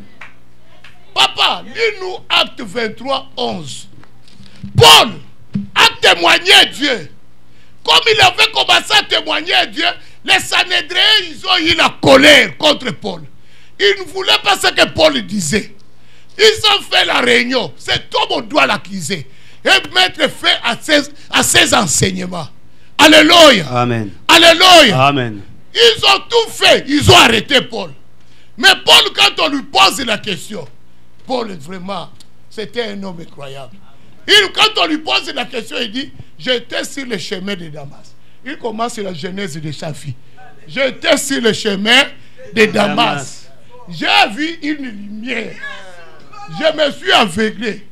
S3: Papa, lis-nous Acte 23, 11. Paul a témoigné à Dieu. Comme il avait commencé à témoigner à Dieu, les Sanhédriens, ils ont eu la colère contre Paul. Ils ne voulaient pas ce que Paul disait. Ils ont fait la réunion. C'est toi on doit l'accuser. Et mettre fin à ses enseignements. Alléluia.
S6: Amen.
S3: Alléluia.
S6: Amen.
S3: Ils ont tout fait. Ils ont arrêté Paul. Mais Paul, quand on lui pose la question, Paul, vraiment, c'était un homme incroyable. Quand on lui pose la question, il dit, j'étais sur le chemin de Damas. Il commence la genèse de sa fille. J'étais sur le chemin de Damas. J'ai vu une lumière. Je me suis aveuglé.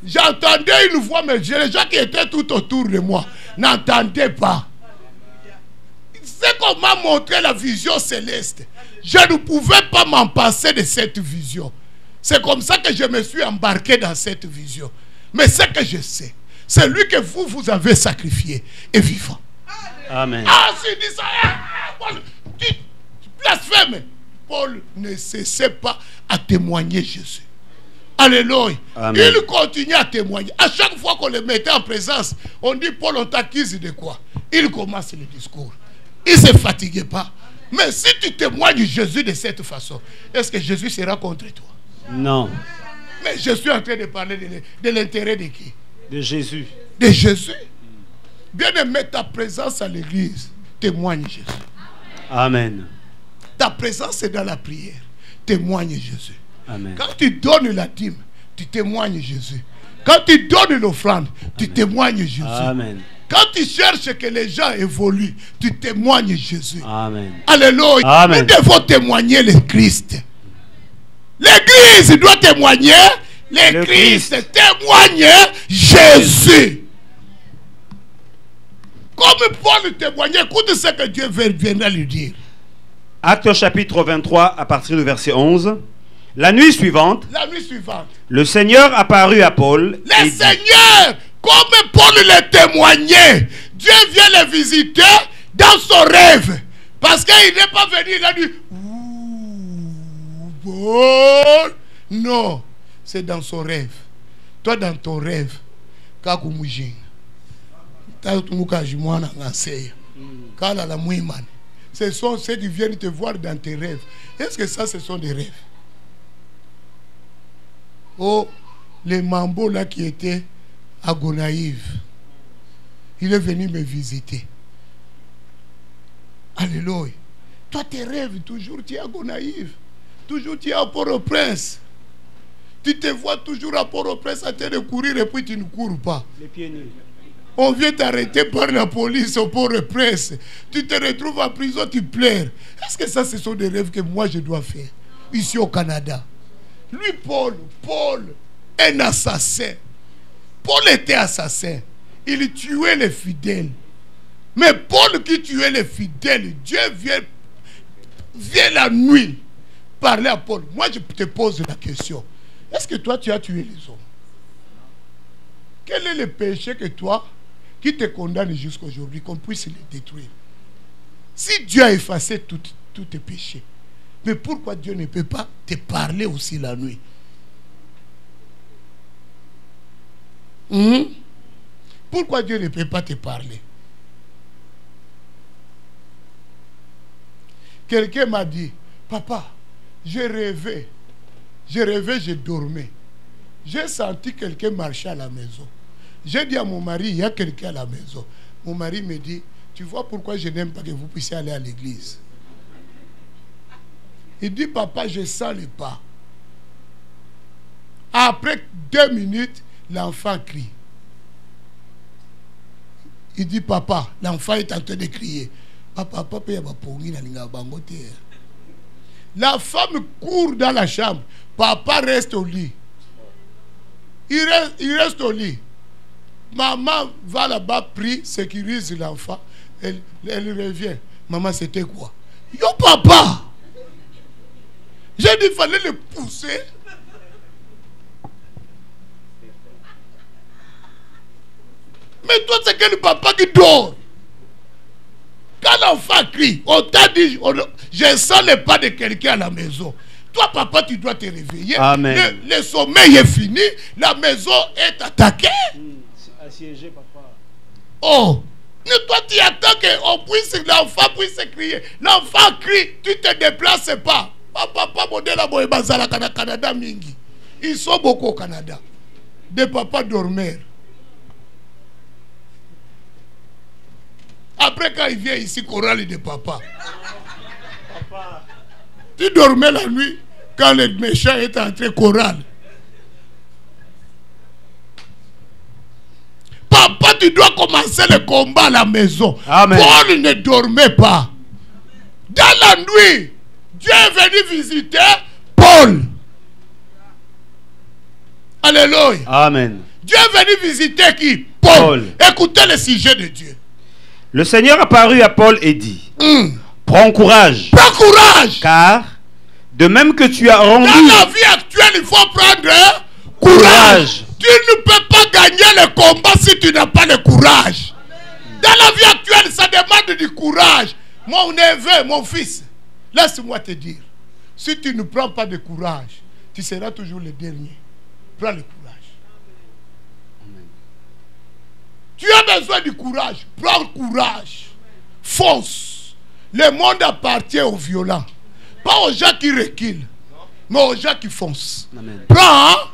S3: J'entendais une voix, mais les gens qui étaient tout autour de moi n'entendaient pas. C'est qu'on m'a montré la vision céleste. Je ne pouvais pas m'en passer de cette vision. C'est comme ça que je me suis embarqué dans cette vision. Mais ce que je sais, c'est lui que vous avez sacrifié est vivant.
S6: Amen.
S3: Ah, si dit ça, Paul, tu blasphèmes. Paul ne cessait pas à témoigner Jésus. Alléluia.
S6: Amen.
S3: Il continue à témoigner. À chaque fois qu'on le mettait en présence, on dit, Paul, on t'accuse de quoi? Il commence le discours. Il ne se fatiguait pas. Mais si tu témoignes Jésus de cette façon, est-ce que Jésus sera contre toi?
S6: Non.
S3: Mais je suis en train de parler de l'intérêt de qui?
S6: De Jésus.
S3: De Jésus. Bien-aimé, ta présence à l'église témoigne Jésus.
S6: Amen.
S3: Ta présence est dans la prière. Témoigne Jésus.
S6: Amen.
S3: Quand tu donnes la dîme, tu témoignes Jésus. Quand tu donnes l'offrande, tu témoignes Jésus.
S6: Amen.
S3: Quand tu cherches que les gens évoluent, tu témoignes Jésus.
S6: Amen.
S3: Alléluia.
S6: Amen.
S3: Nous devons témoigner le Christ. L'église doit témoigner le Christ. Témoigne Jésus. Comme Paul témoignait, écoute ce que Dieu viendra lui dire.
S6: Acte chapitre 23 à partir du verset 11. La nuit suivante,
S3: le
S6: Seigneur apparut à Paul.
S3: Le Seigneur, comme Paul le témoignait, Dieu vient le visiter dans son rêve. Parce qu'il n'est pas venu, il a dit, Paul. Non, c'est dans son rêve. Toi, dans ton rêve, ce sont ceux qui viennent te voir dans tes rêves. Est-ce que ça, ce sont des rêves? Oh, les mambo là qui étaient à Gonaïve, il est venu me visiter. Alléluia. Toi, tes rêves, toujours tu es à Gonaïve. Toujours tu es à Port-au-Prince. Tu te vois toujours à Port-au-Prince en train de courir et puis tu ne cours pas.
S6: Les pieds nus.
S3: On vient t'arrêter par la police au Port-au-Prince. Tu te retrouves en prison, tu pleures. Est-ce que ça, ce sont des rêves que moi je dois faire ici au Canada? Lui, Paul, un assassin. Paul était assassin. Il tuait les fidèles. Mais Paul qui tuait les fidèles, Dieu vient la nuit parler à Paul. Moi, je te pose la question. Est-ce que toi, tu as tué les hommes? Quel est le péché que toi, qui te condamne jusqu'à aujourd'hui, qu'on puisse les détruire? Si Dieu a effacé tous tes péchés, mais pourquoi Dieu ne peut pas te parler aussi la nuit? Pourquoi Dieu ne peut pas te parler? Quelqu'un m'a dit, papa, j'ai rêvé, je dormais. J'ai senti quelqu'un marcher à la maison. J'ai dit à mon mari, il y a quelqu'un à la maison. Mon mari me dit, tu vois pourquoi je n'aime pas que vous puissiez aller à l'église? Il dit, papa, je sens le pas. Après 2 minutes, l'enfant crie. Il dit, papa, l'enfant est en train de crier. Papa, papa, il y a pas pour lui, La femme court dans la chambre. Papa reste au lit. Il reste au lit. Maman va là-bas, prie, sécurise l'enfant. Elle revient. Maman, c'était quoi? Yo, papa! J'ai dit, il fallait le pousser. Mais toi, c'est quel papa qui dort? Quand l'enfant crie, on t'a dit, je sens les pas de quelqu'un à la maison. Toi, papa, tu dois te réveiller.
S6: Amen.
S3: Le sommeil est fini. La maison est attaquée.
S6: Assiégé, papa.
S3: Oh! Mais toi, tu attends que l'enfant puisse crier. L'enfant crie, tu ne te déplaces pas. Papa, modèle boy bazala Canada mingi. Ils sont beaucoup au Canada. Des papas dormeurs. Après, quand il vient ici, chorale de papa. Tu dormais la nuit quand le méchant est entré chorale. Papa, tu dois commencer le combat à la maison.
S6: Amen.
S3: Paul ne dormait pas. Dans la nuit, Dieu est venu visiter Paul. Alléluia.
S6: Amen.
S3: Dieu est venu visiter qui? Paul. Écoutez le sujet de Dieu.
S6: Le Seigneur apparut à Paul et dit, prends courage.
S3: Prends courage.
S6: Car, de même que tu as rendu...
S3: Dans la vie actuelle, il faut prendre courage. Tu ne peux pas gagner le combat si tu n'as pas le courage. Dans la vie actuelle, ça demande du courage. Mon neveu, mon fils, laisse-moi te dire, si tu ne prends pas de courage, tu seras toujours le dernier. Prends le courage. Tu as besoin du courage. Prends le courage. Fonce. Le monde appartient aux violents. Pas aux gens qui reculent, mais aux gens qui foncent.
S6: Amen.
S3: Prends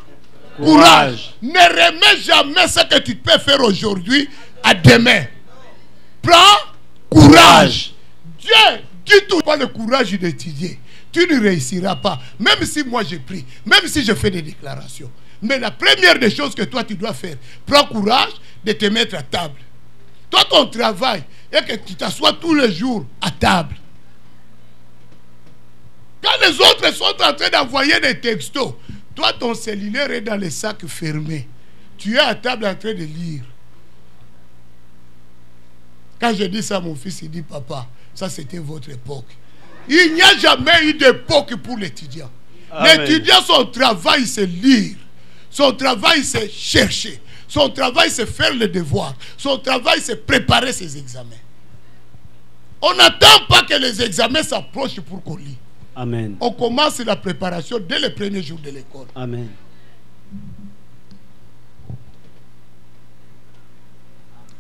S3: courage. Ne remets jamais ce que tu peux faire aujourd'hui à demain. Prends courage. Dieu dit tout pas le courage d'étudier. Tu ne réussiras pas. Même si moi je prie, même si je fais des déclarations. Mais la première des choses que toi tu dois faire, prends courage de te mettre à table. Toi ton travail est que tu t'assois tous les jours à table. Quand les autres sont en train d'envoyer des textos, toi ton cellulaire est dans les sacs fermés. Tu es à table en train de lire. Quand je dis ça à mon fils, il dit, papa, ça c'était votre époque. Il n'y a jamais eu d'époque pour l'étudiant. L'étudiant, son travail c'est lire. Son travail c'est chercher. Son travail c'est faire le devoir. Son travail c'est préparer ses examens. On n'attend pas que les examens s'approchent pour qu'on lit.
S6: Amen.
S3: On commence la préparation dès les premiers jours de l'école.
S6: Amen.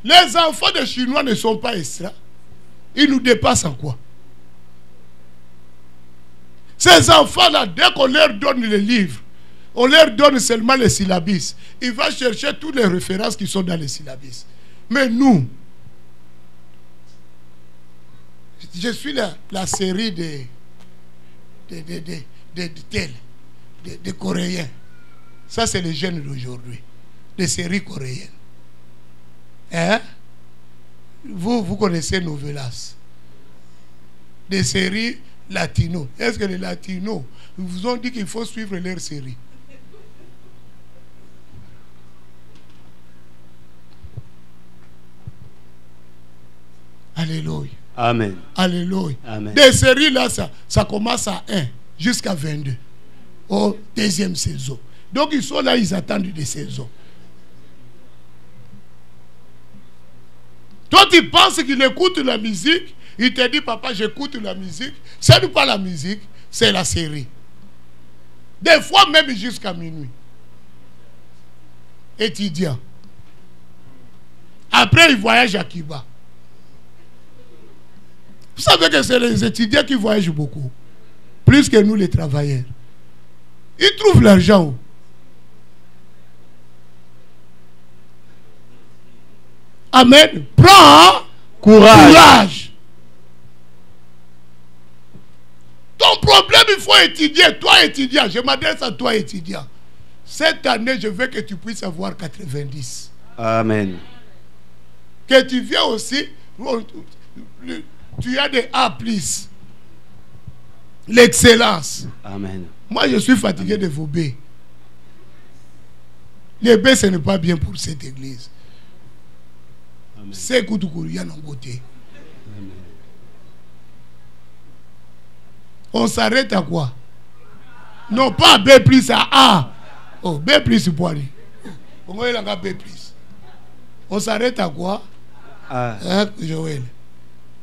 S3: Les enfants des Chinois ne sont pas extra. Ils nous dépassent en quoi? Ces enfants-là, dès qu'on leur donne les livres, on leur donne seulement les syllabus. Ils vont chercher toutes les références qui sont dans les syllabus. Mais nous, je suis la série des Coréens. Ça, c'est les jeunes d'aujourd'hui. Des séries coréennes. Hein? Vous connaissez Novelas. Des séries latino. Est-ce que les latinos vous ont dit qu'il faut suivre leurs séries? Alléluia.
S6: Amen.
S3: Alléluia.
S6: Amen.
S3: Des séries là, ça commence à 1 jusqu'à 22. Au deuxième saison. Donc ils sont là, ils attendent des saisons. Toi tu penses qu'il écoute la musique, il te dit papa j'écoute la musique. Ce n'est pas la musique, c'est la série. Des fois même jusqu'à minuit. Étudiant. Après il voyage à Cuba. Vous savez que c'est les étudiants qui voyagent beaucoup. Plus que nous les travailleurs. Ils trouvent l'argent où? Amen. Prends courage. Ton problème, il faut étudier. Toi, étudiant, je m'adresse à toi, étudiant. Cette année, je veux que tu puisses avoir 90.
S6: Amen.
S3: Que tu viens aussi, tu as des A+. l'excellence.
S6: Amen.
S3: Moi, je suis fatigué de vos baies. Les baies, ce n'est pas bien pour cette église. C'est Koutoukourian en beauté. On s'arrête à quoi? Non, pas B plus à A. Oh, B plus c'est pour lui. On va y aller B plus. On s'arrête à quoi?
S6: Ah.
S3: Hein, Joël?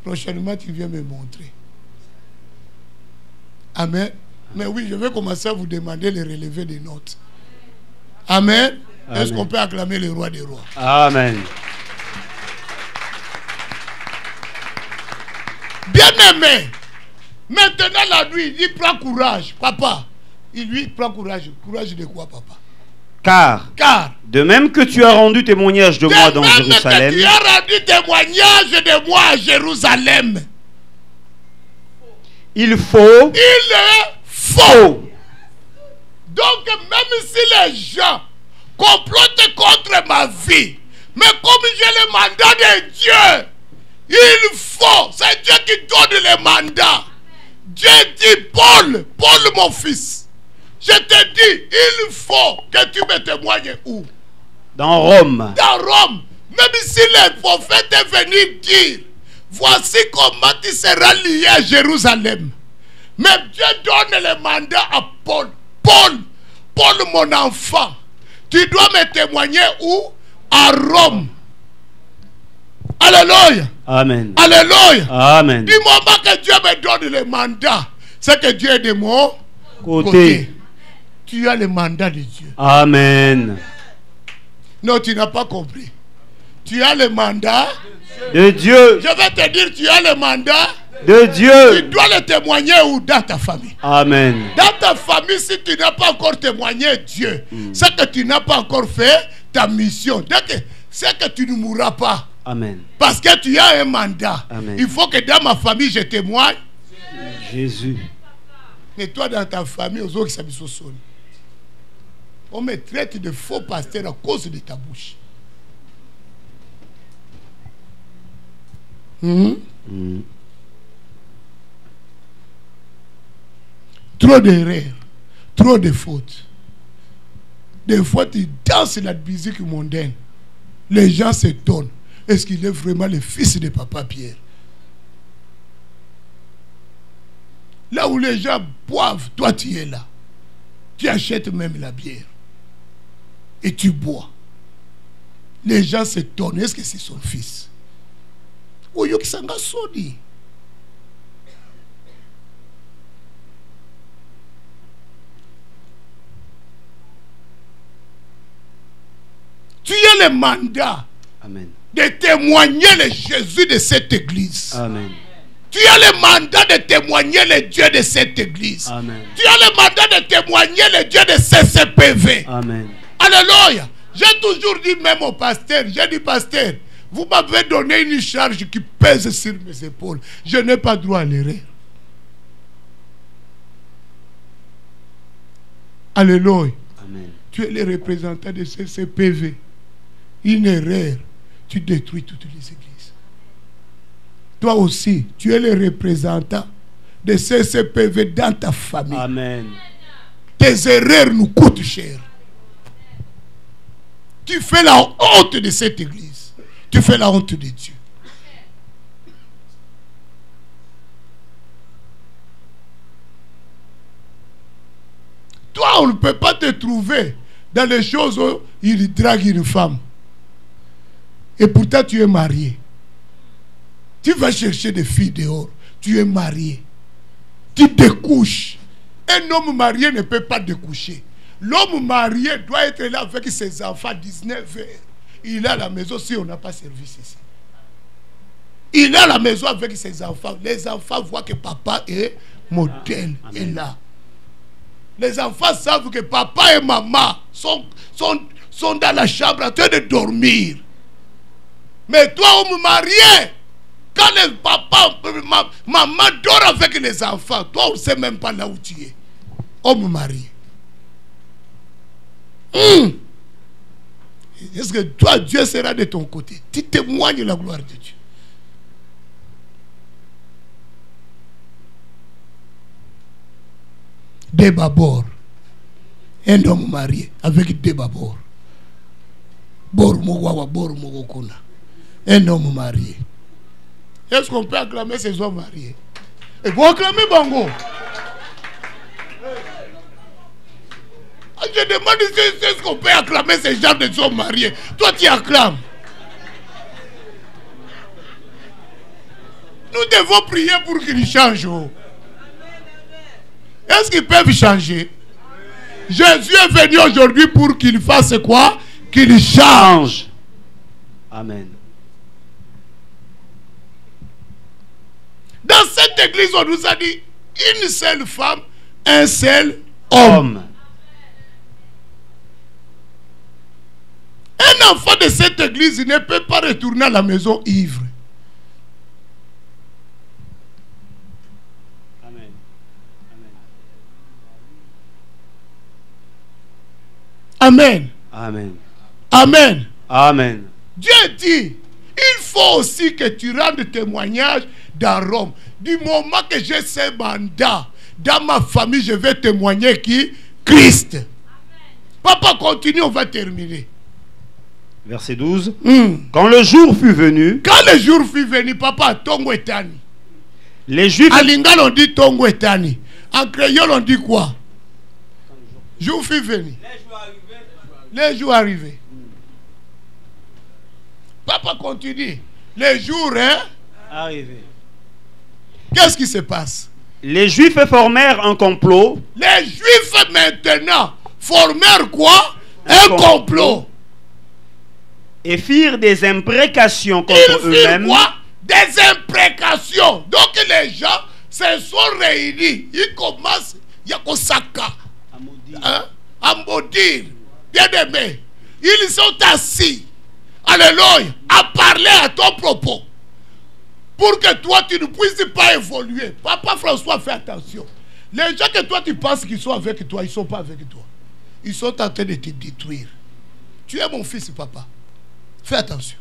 S3: Prochainement, tu viens me montrer. Amen. Mais oui, je vais commencer à vous demander les relevés des notes. Amen. Est-ce qu'on peut acclamer le roi des rois?
S6: Amen.
S3: Bien-aimé, maintenant la nuit, il prend courage, papa. Il lui prend courage. Courage de quoi, papa?
S6: Car, de même que tu as rendu témoignage de moi dans Jérusalem,
S3: tu as rendu témoignage de moi à Jérusalem,
S6: il faut.
S3: Il est faux. Donc, même si les gens complotent contre ma vie, mais comme j'ai le mandat de Dieu, il faut. C'est Dieu qui donne le mandat. Dieu dit, Paul, mon fils, je te dis, il faut que tu me témoignes où?
S6: Dans Rome.
S3: Dans Rome. Même si les prophètes est venu dire, voici comment tu seras lié à Jérusalem. Mais Dieu donne le mandat à Paul. Paul, mon enfant, tu dois me témoigner où? À Rome. Alléluia.
S6: Amen.
S3: Alléluia.
S6: Amen.
S3: Du moment que Dieu me donne le mandat, c'est que Dieu est de mon
S6: côté.
S3: Tu as le mandat de Dieu.
S6: Amen.
S3: Non, tu n'as pas compris. Tu as le mandat
S6: de Dieu.
S3: Je vais te dire, tu as le mandat
S6: de Dieu.
S3: Tu dois le témoigner où? Dans ta famille.
S6: Amen.
S3: Dans ta famille, si tu n'as pas encore témoigné Dieu, c'est que tu n'as pas encore fait ta mission. C'est que tu ne mourras pas.
S6: Amen.
S3: Parce que tu as un mandat.
S6: Amen.
S3: Il faut que dans ma famille, je témoigne
S6: Jésus.
S3: Mais toi, dans ta famille, aux autres, on me traite de faux pasteur à cause de ta bouche. Trop d'erreurs, trop de fautes. Des fois, tu danses la musique mondaine. Les gens s'étonnent. Est-ce qu'il est vraiment le fils de Papa Pierre? Là où les gens boivent, toi tu es là. Tu achètes même la bière. Et tu bois. Les gens s'étonnent. Est-ce que c'est son fils? Oyo kisanga sodi. Tu as le mandat.
S6: Amen.
S3: De témoigner le Jésus de cette église.
S6: Amen.
S3: Tu as le mandat de témoigner le Dieu de cette église.
S6: Amen.
S3: Tu as le mandat de témoigner le Dieu de CCPV.
S6: Amen.
S3: Alléluia. J'ai toujours dit même au pasteur, j'ai dit pasteur, vous m'avez donné une charge qui pèse sur mes épaules. Je n'ai pas droit à l'erreur. Alléluia.
S6: Amen.
S3: Tu es le représentant de CCPV. Une erreur, tu détruis toutes les églises. Toi aussi, tu es le représentant de CCPV dans ta famille.
S6: Amen.
S3: Tes erreurs nous coûtent cher. Tu fais la honte de cette église. Tu fais la honte de Dieu. Toi, on ne peut pas te trouver dans les choses où il drague une femme. Et pourtant, tu es marié. Tu vas chercher des filles dehors. Tu es marié. Tu découches. Un homme marié ne peut pas découcher. L'homme marié doit être là avec ses enfants à 19 heures. Il est à la maison si on n'a pas service ici. Il est à la maison avec ses enfants. Les enfants voient que papa est modèle. Est là. Les enfants savent que papa et maman sont dans la chambre en train de dormir. Mais toi, homme marié, quand le papa, maman dort avec les enfants, toi, on ne sait même pas là où tu es. Homme marié. Est-ce que toi, Dieu sera de ton côté? Tu témoignes la gloire de Dieu. Débabor. Un homme marié avec Débabor. Un homme marié. Est-ce qu'on peut acclamer ces hommes mariés? Et vous acclamez Bango. Je demande si est-ce qu'on peut acclamer ces gens de hommes mariés. Toi tu acclames. Nous devons prier pour qu'ils changent. Est-ce qu'ils peuvent changer? Jésus est venu aujourd'hui pour qu'il fasse quoi? Qu'il change.
S6: Amen.
S3: Dans cette église, on nous a dit une seule femme, un seul homme. Un enfant de cette église ne peut pas retourner à la maison ivre.
S6: Amen.
S3: Amen.
S6: Amen.
S3: Amen.
S6: Amen.
S3: Dieu dit, il faut aussi que tu rendes témoignage dans Rome. Du moment que j'ai ce mandat, dans ma famille, je vais témoigner qui? Christ. Amen. Papa, continue, on va terminer.
S6: Verset 12. Quand le jour fut venu,
S3: papa, Tongo etani.
S6: Les Juifs.
S3: En lingala, on dit Tongo etani. En créole, on dit quoi? Jour fut venu. Les jours arrivés. Papa continue. Les jours
S6: arrivés.
S3: Qu'est-ce qui se passe?
S6: Les Juifs formèrent un complot.
S3: Les Juifs maintenant formèrent quoi? Un complot.
S6: Et firent des imprécations contre eux-mêmes.
S3: Quoi? Des imprécations. Donc les gens se sont réunis. Ils commencent à maudire. Bien-aimé. Ils sont assis. Alléluia. À parler à ton propos. Pour que toi tu ne puisses pas évoluer. Papa François, fais attention. Les gens que toi tu penses qu'ils sont avec toi, ils ne sont pas avec toi. Ils sont en train de te détruire. Tu es mon fils, papa. Fais attention.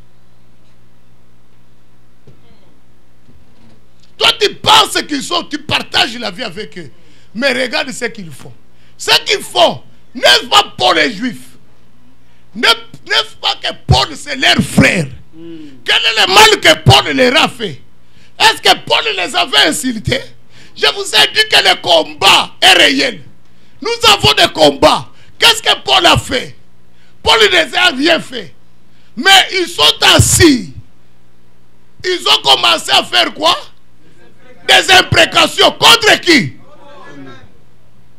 S3: Toi tu penses qu'ils sont, tu partages la vie avec eux. Mais regarde ce qu'ils font. Ce qu'ils font, n'est-ce pas pour les Juifs? N'est-ce pas que Paul c'est leur frère? Quel est le mal que Paul leur a fait? Est-ce que Paul les avait insultés? Je vous ai dit que le combat est réel. Nous avons des combats. Qu'est-ce que Paul a fait? Paul ne les a rien fait. Mais ils sont assis. Ils ont commencé à faire quoi? Des imprécations. Contre qui?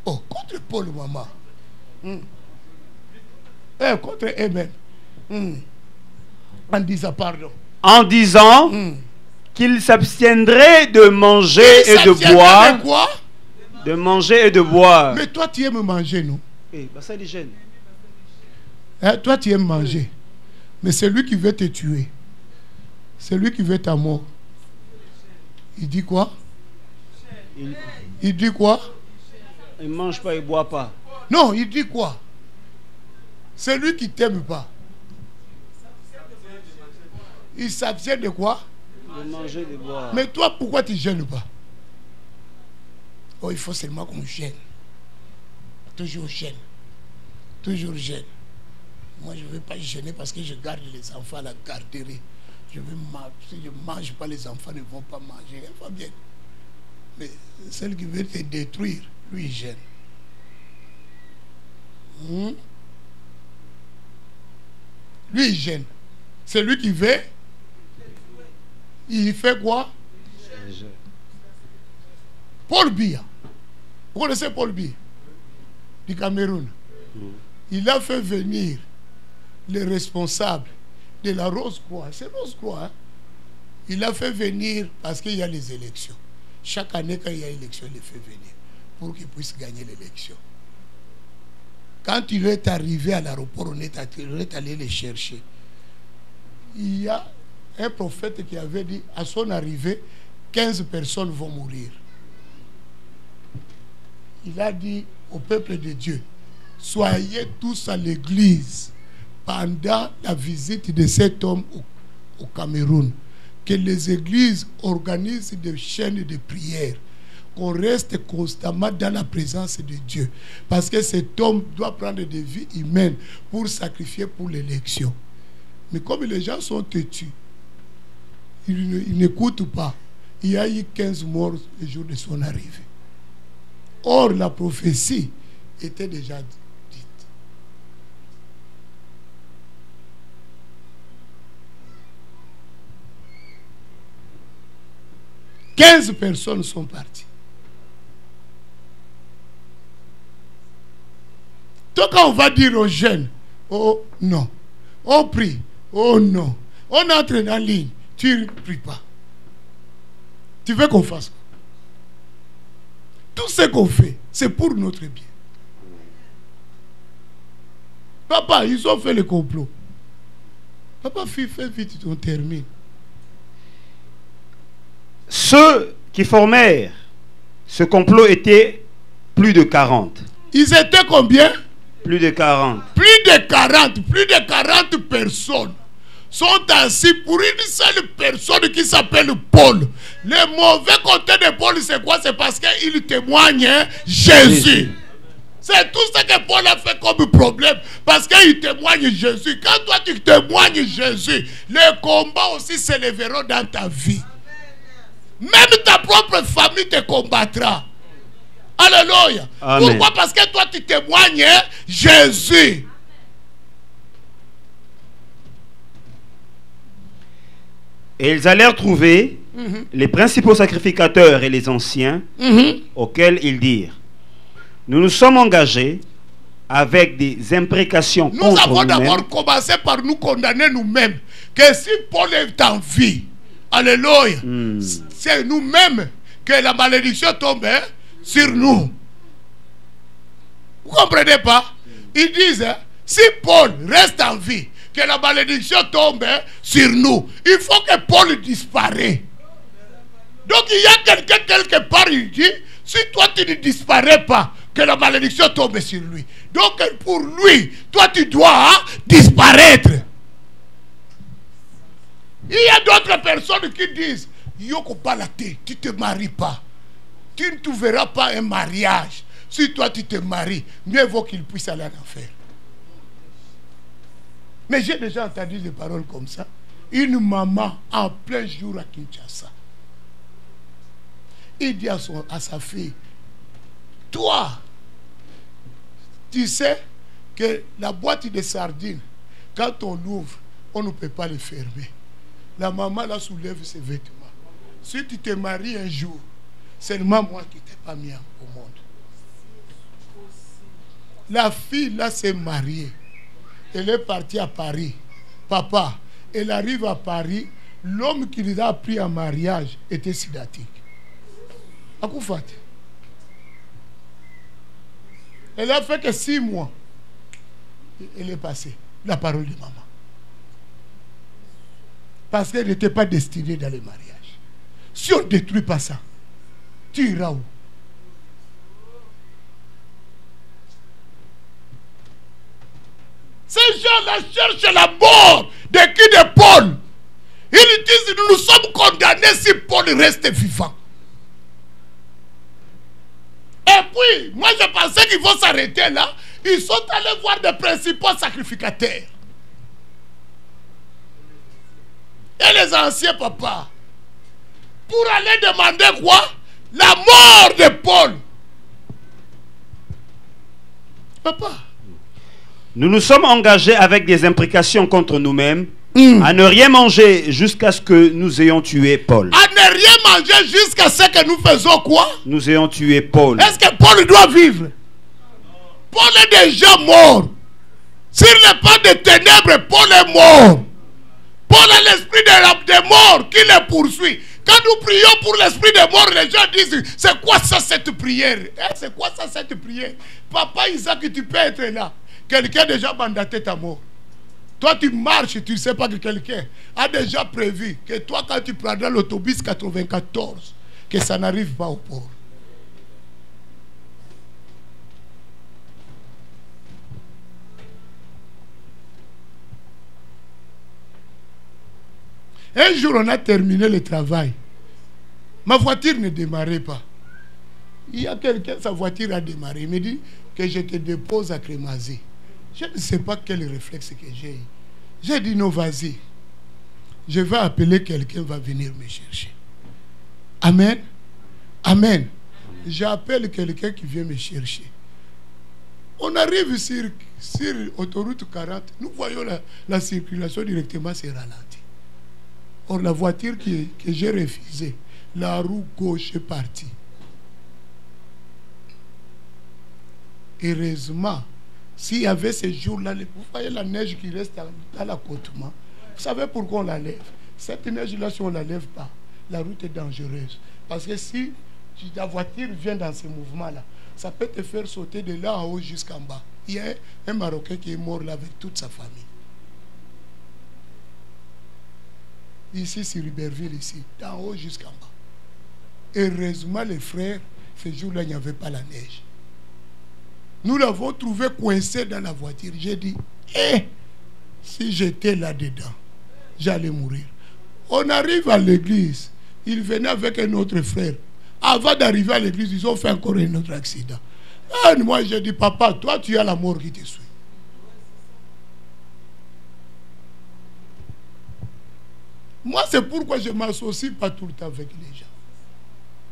S3: Oh, contre Paul, maman. Contre eux-mêmes. En disant pardon.
S6: En disant qu'ils s'abstiendraient de manger et de boire.
S3: De quoi?
S6: De manger et de boire.
S3: Mais toi tu aimes manger, non?
S6: Ça les gêne.
S3: Toi tu aimes manger. Mais c'est lui qui veut te tuer. C'est lui qui veut ta mort. Il dit quoi? Il dit quoi?
S6: Il ne mange pas, il ne boit pas.
S3: Non, il dit quoi? C'est lui qui ne t'aime pas. Il s'abstient de quoi?
S6: De manger, de boire.
S3: Mais toi, pourquoi tu ne gênes pas? Oh, il faut seulement qu'on gêne. Toujours gêne. Toujours gêne. Moi, je ne veux pas gêner parce que je garde les enfants à la garderie. Si je ne mange pas, les enfants ne vont pas manger. Elle va bien. Mais celle qui veut te détruire, lui, il gêne. Lui, il gêne. C'est lui qui veut. Il fait quoi? Paul Biya. Vous connaissez Paul Biya? Du Cameroun. Il a fait venir les responsables de la Rose-Croix. C'est Rose-Croix. Hein? Il a fait venir parce qu'il y a les élections. Chaque année, quand il y a élection, il les fait venir pour qu'ils puissent gagner l'élection. Quand il est arrivé à l'aéroport, on est allé les chercher. Il y a un prophète qui avait dit, à son arrivée, 15 personnes vont mourir. Il a dit au peuple de Dieu, soyez tous à l'église pendant la visite de cet homme au Cameroun. Que les églises organisent des chaînes de prière. qu'on reste constamment dans la présence de Dieu. Parce que cet homme doit prendre des vies humaines pour sacrifier pour l'élection. Mais comme les gens sont têtus, ils n'écoutent pas. Il y a eu 15 morts le jour de son arrivée. Or, la prophétie était déjà dite. 15 personnes sont parties. Donc quand on va dire aux jeunes, oh non, on prie, oh non, on entre en ligne, tu ne pries pas. Tu veux qu'on fasse quoi? Tout ce qu'on fait, c'est pour notre bien. Papa, ils ont fait le complot. Papa, fais vite, on termine.
S6: Ceux qui formèrent ce complot étaient plus de 40.
S3: Ils étaient combien?
S6: Plus de 40.
S3: Plus de 40 personnes sont assis pour une seule personne qui s'appelle Paul. Le mauvais côté de Paul, c'est quoi? C'est parce qu'il témoigne Jésus. C'est tout ce que Paul a fait comme problème. Parce qu'il témoigne Jésus. Quand toi tu témoignes Jésus, les combats aussi s'élèveront dans ta vie. Même ta propre famille te combattra. Alléluia.
S6: Amen.
S3: Pourquoi? Parce que toi tu témoignes Jésus.
S6: Et ils allèrent trouver les principaux sacrificateurs et les anciens, auxquels ils dirent: nous nous sommes engagés avec des imprécations
S3: Nous
S6: contre
S3: avons
S6: nous-mêmes.
S3: d'abord commencé par nous condamner nous-mêmes. Que si Paul est en vie, alléluia, c'est nous-mêmes que la malédiction tombe sur nous. Vous ne comprenez pas? Ils disent, si Paul reste en vie, que la malédiction tombe sur nous, il faut que Paul disparaisse. Donc il y a quelqu'un quelque part, il dit, si toi tu ne disparais pas, que la malédiction tombe sur lui. Donc pour lui, toi tu dois disparaître. Il y a d'autres personnes qui disent, Yoko Balate, tu ne te maries pas. Tu ne trouveras pas un mariage. Si toi tu te maries, mieux vaut qu'il puisse aller en enfer. Mais j'ai déjà entendu des paroles comme ça. Une maman en plein jour à Kinshasa. Il dit à sa fille, toi, tu sais que la boîte de sardines, quand on l'ouvre, on ne peut pas le fermer. La maman là soulève ses vêtements. Si tu te maries un jour, seulement moi qui ne t'ai pas mis au monde. La fille là s'est mariée. Elle est partie à Paris. Papa, elle arrive à Paris. L'homme qui lui a pris en mariage était sidatique. À quoi fait? Elle a fait que 6 mois. Elle est passée. La parole de maman. Parce qu'elle n'était pas destinée dans le mariage. Si on ne détruit pas ça, tu iras où? Ces gens-là cherchent la mort de qui? De Paul. Ils disent, nous sommes condamnés si Paul reste vivant. Et puis, moi je pensais qu'ils vont s'arrêter là. Ils sont allés voir des principaux sacrificateurs. Et les anciens papas. Pour aller demander quoi? La mort de Paul. Papa.
S6: Nous nous sommes engagés avec des imprécations contre nous-mêmes à ne rien manger jusqu'à ce que nous ayons tué Paul.
S3: À ne rien manger jusqu'à ce que nous faisons quoi?
S6: Nous ayons tué Paul.
S3: Est-ce que Paul doit vivre? Paul est déjà mort. Sur le pas des ténèbres, Paul est mort. Paul a l'esprit des morts qui le poursuit. Quand nous prions pour l'esprit des morts, les gens disent, c'est quoi ça cette prière? C'est quoi ça cette prière? Papa Isaac, tu peux être là. Quelqu'un a déjà mandaté ta mort. Toi, tu marches, tu ne sais pas que quelqu'un a déjà prévu que toi, quand tu prendras l'autobus 94, que ça n'arrive pas au port. Un jour, on a terminé le travail. Ma voiture ne démarrait pas. Il y a quelqu'un, sa voiture a démarré. Il me dit que je te dépose à Crémazie. Je ne sais pas quel réflexe que j'ai eu. J'ai dit non, vas-y. Je vais appeler quelqu'un, va venir me chercher. Amen. Amen. J'appelle quelqu'un qui vient me chercher. On arrive sur autoroute 40. Nous voyons la circulation directement s'est ralentie. Or, la voiture que j'ai refusée, la roue gauche est partie. Heureusement, s'il y avait ces jours-là, vous voyez la neige qui reste à l'accotement. Vous savez pourquoi on la lève? Cette neige-là, si on ne la lève pas, la route est dangereuse. Parce que si la voiture vient dans ce mouvement-là, ça peut te faire sauter de là en haut jusqu'en bas. Il y a un Marocain qui est mort là avec toute sa famille. Ici, sur Iberville, ici, d'en haut jusqu'en bas. Heureusement, les frères, ce jour-là, il n'y avait pas la neige. Nous l'avons trouvé coincé dans la voiture. J'ai dit, si j'étais là-dedans, j'allais mourir. On arrive à l'église. Il venait avec un autre frère. Avant d'arriver à l'église, ils ont fait encore un autre accident. Et moi, j'ai dit, papa, toi, tu as la mort qui te suit. Moi, c'est pourquoi je ne m'associe pas tout le temps avec les gens.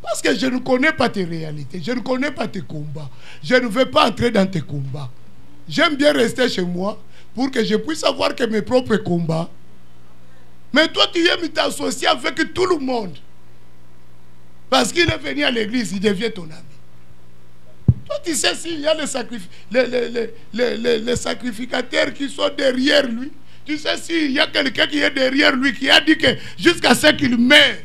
S3: Parce que je ne connais pas tes réalités. Je ne connais pas tes combats. Je ne veux pas entrer dans tes combats. J'aime bien rester chez moi pour que je puisse savoir que mes propres combats. Mais toi, tu aimes t'associer avec tout le monde. Parce qu'il est venu à l'église, il devient ton ami. Toi, tu sais s'il y a les sacrificateurs qui sont derrière lui. Tu sais s'il y a quelqu'un qui est derrière lui qui a dit que jusqu'à ce qu'il meure,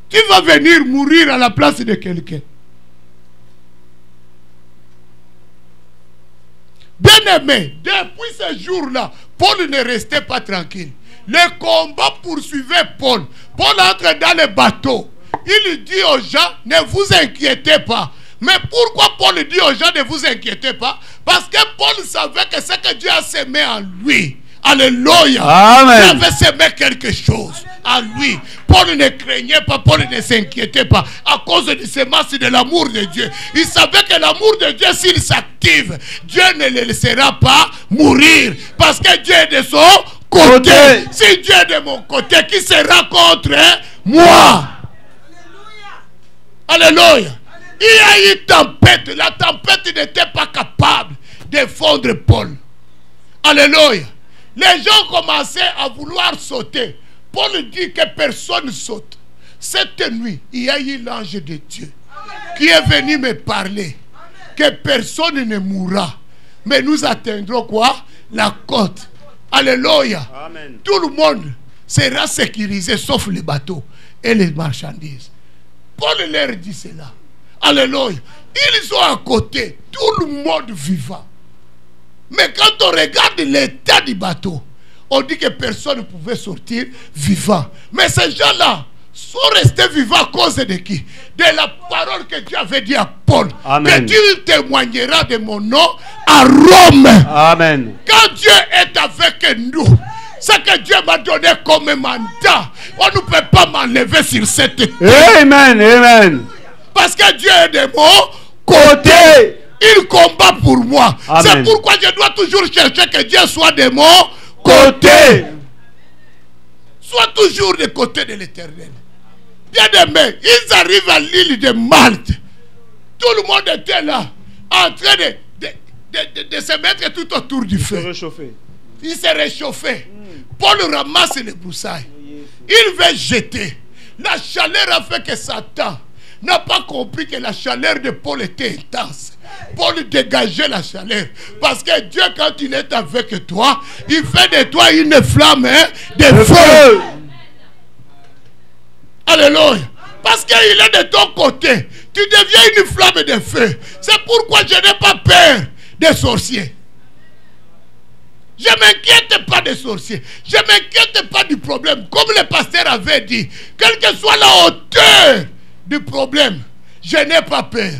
S3: tu vas venir mourir à la place de quelqu'un. Bien-aimé, depuis ce jour-là, Paul ne restait pas tranquille. Le combat poursuivait Paul. Paul entre dans le bateau. Il dit aux gens, ne vous inquiétez pas. Mais pourquoi Paul dit aux gens, ne vous inquiétez pas? Parce que Paul savait que ce que Dieu a semé en lui. Alléluia.
S6: Amen.
S3: Dieu avait semé quelque chose en lui. Paul ne craignait pas, Paul ne s'inquiétait pas à cause du semence de l'amour de Dieu. Il savait que l'amour de Dieu, s'il s'active, Dieu ne le laissera pas mourir. Parce que Dieu est de son côté. Si Dieu est de mon côté, qui sera contre moi? Alléluia. Il y a eu une tempête. La tempête n'était pas capable de fondre Paul. Alléluia. Les gens commençaient à vouloir sauter. Paul dit que personne saute. Cette nuit, il y a eu l'ange de Dieu qui est venu me parler. Que personne ne mourra. Mais nous atteindrons quoi? La côte. Alléluia.
S6: Amen.
S3: Tout le monde sera sécurisé sauf les bateaux et les marchandises. Paul leur dit cela. Alléluia. Ils sont à côté. Tout le monde vivant. Mais quand on regarde l'état du bateau, on dit que personne ne pouvait sortir vivant. Mais ces gens-là sont restés vivants à cause de qui? De la parole que Dieu avait dit à Paul.
S6: Amen.
S3: Que Dieu témoignera de mon nom à Rome.
S6: Amen.
S3: Quand Dieu est avec nous, ce que Dieu m'a donné comme mandat, on ne peut pas m'enlever sur cette terre.
S6: Amen. Amen.
S3: Parce que Dieu est de mon côté. Il combat pour moi. C'est pourquoi je dois toujours chercher que Dieu soit de mon côté. Sois toujours du côté de l'Éternel. Bien-aimés, ils arrivent à l'île de Malte. Tout le monde était là, en train de se mettre tout autour du feu. Il s'est réchauffé. Paul ramasse les broussailles. Il veut jeter. La chaleur a fait que Satan n'a pas compris que la chaleur de Paul était intense. Paul dégageait la chaleur. Parce que Dieu, quand il est avec toi, il fait de toi une flamme de feu. Alléluia. Parce qu'il est de ton côté. Tu deviens une flamme de feu. C'est pourquoi je n'ai pas peur des sorciers. Je ne m'inquiète pas des sorciers. Je ne m'inquiète pas du problème. Comme le pasteur avait dit, quelle que soit la hauteur du problème, je n'ai pas peur.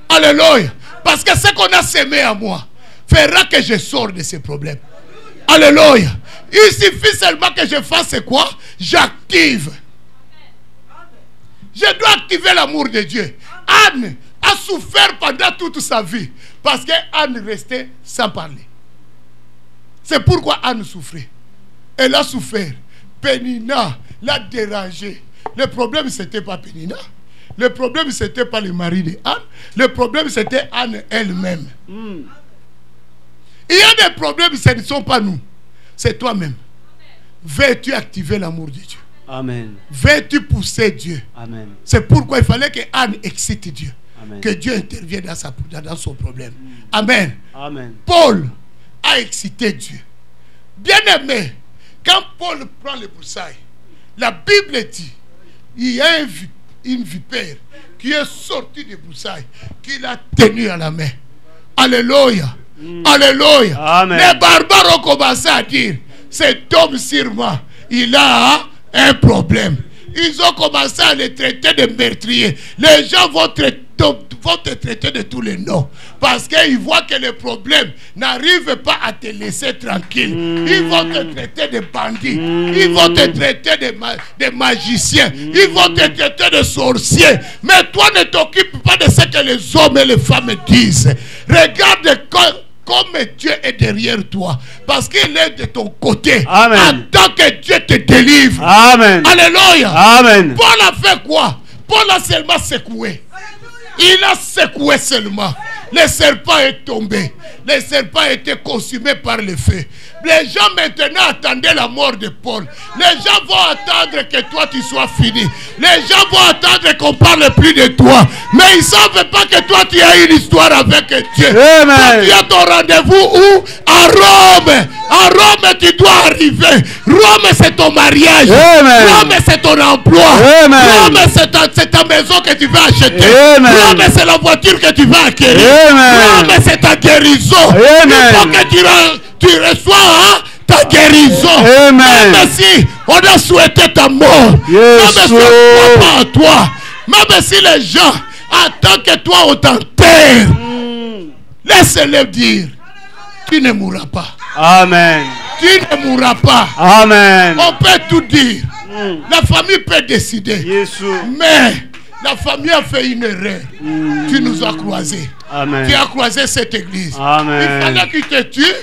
S3: Alléluia. Parce que ce qu'on a semé à moi fera que je sors de ces problèmes. Alléluia. Il suffit seulement que je fasse quoi? J'active. Je dois activer l'amour de Dieu. Anne a souffert pendant toute sa vie parce qu'Anne restait sans parler. C'est pourquoi Anne souffrait. Elle a souffert. Pénina l'a dérangé. Le problème, ce n'était pas Pénina. Le problème, ce n'était pas le mari de Anne. Le problème, c'était Anne elle-même. Il y a des problèmes, ce ne sont pas nous. C'est toi-même. Veux-tu activer l'amour de Dieu?
S6: Amen.
S3: Veux-tu pousser Dieu?
S6: Amen.
S3: C'est pourquoi il fallait que Anne excite Dieu.
S6: Amen.
S3: Que Dieu intervienne dans son problème. Amen.
S6: Amen.
S3: Paul a excité Dieu. Bien aimé, quand Paul prend le broussailles, la Bible dit, il y a une vipère qui est sortie des broussailles, qu'il a tenue à la main. Alléluia. Alléluia.
S6: Amen.
S3: Les barbares ont commencé à dire, cet homme sûrement, il a un problème. Ils ont commencé à les traiter de meurtriers. Les gens vont te traiter de tous les noms. Parce qu'ils voient que les problèmes n'arrivent pas à te laisser tranquille. Ils vont te traiter de bandits. Ils vont te traiter de magiciens. Ils vont te traiter de sorciers. Mais toi, ne t'occupe pas de ce que les hommes et les femmes disent. Regarde comme Dieu est derrière toi. Parce qu'il est de ton côté.
S6: Amen.
S3: Attends que Dieu te délivre.
S6: Amen.
S3: Alléluia.
S6: Amen.
S3: Paul a fait quoi? Paul a seulement secoué. Il a secoué seulement. Le serpent est tombé. Le serpent a été consumé par le feu. Les gens maintenant attendaient la mort de Paul. Les gens vont attendre que toi tu sois fini. Les gens vont attendre qu'on parle plus de toi. Mais ils ne savent pas que toi tu as une histoire avec Dieu.
S6: Amen.
S3: Toi, tu as ton rendez-vous où? À Rome. À Rome tu dois arriver. Rome c'est ton mariage.
S6: Amen.
S3: Rome c'est ton emploi.
S6: Amen.
S3: Rome c'est ta maison que tu vas acheter.
S6: Amen.
S3: Rome c'est la voiture que tu vas acquérir.
S6: Amen.
S3: Rome c'est ta guérison.
S6: Amen.
S3: Il faut que tu reçois ta guérison.
S6: Amen.
S3: Même si on a souhaité ta mort.
S6: Yes,
S3: Même si on ne croit pas à toi. Même si les gens attendent que toi on t'enterre. Laisse-les dire. Tu ne mourras pas.
S6: Amen.
S3: Tu ne mourras pas.
S6: Amen.
S3: On peut tout dire. La famille peut décider.
S6: Yes.
S3: Mais la famille a fait une erreur. Tu nous as croisés.
S6: Amen.
S3: Tu as croisé cette église.
S6: Amen.
S3: Il fallait qu'il te tue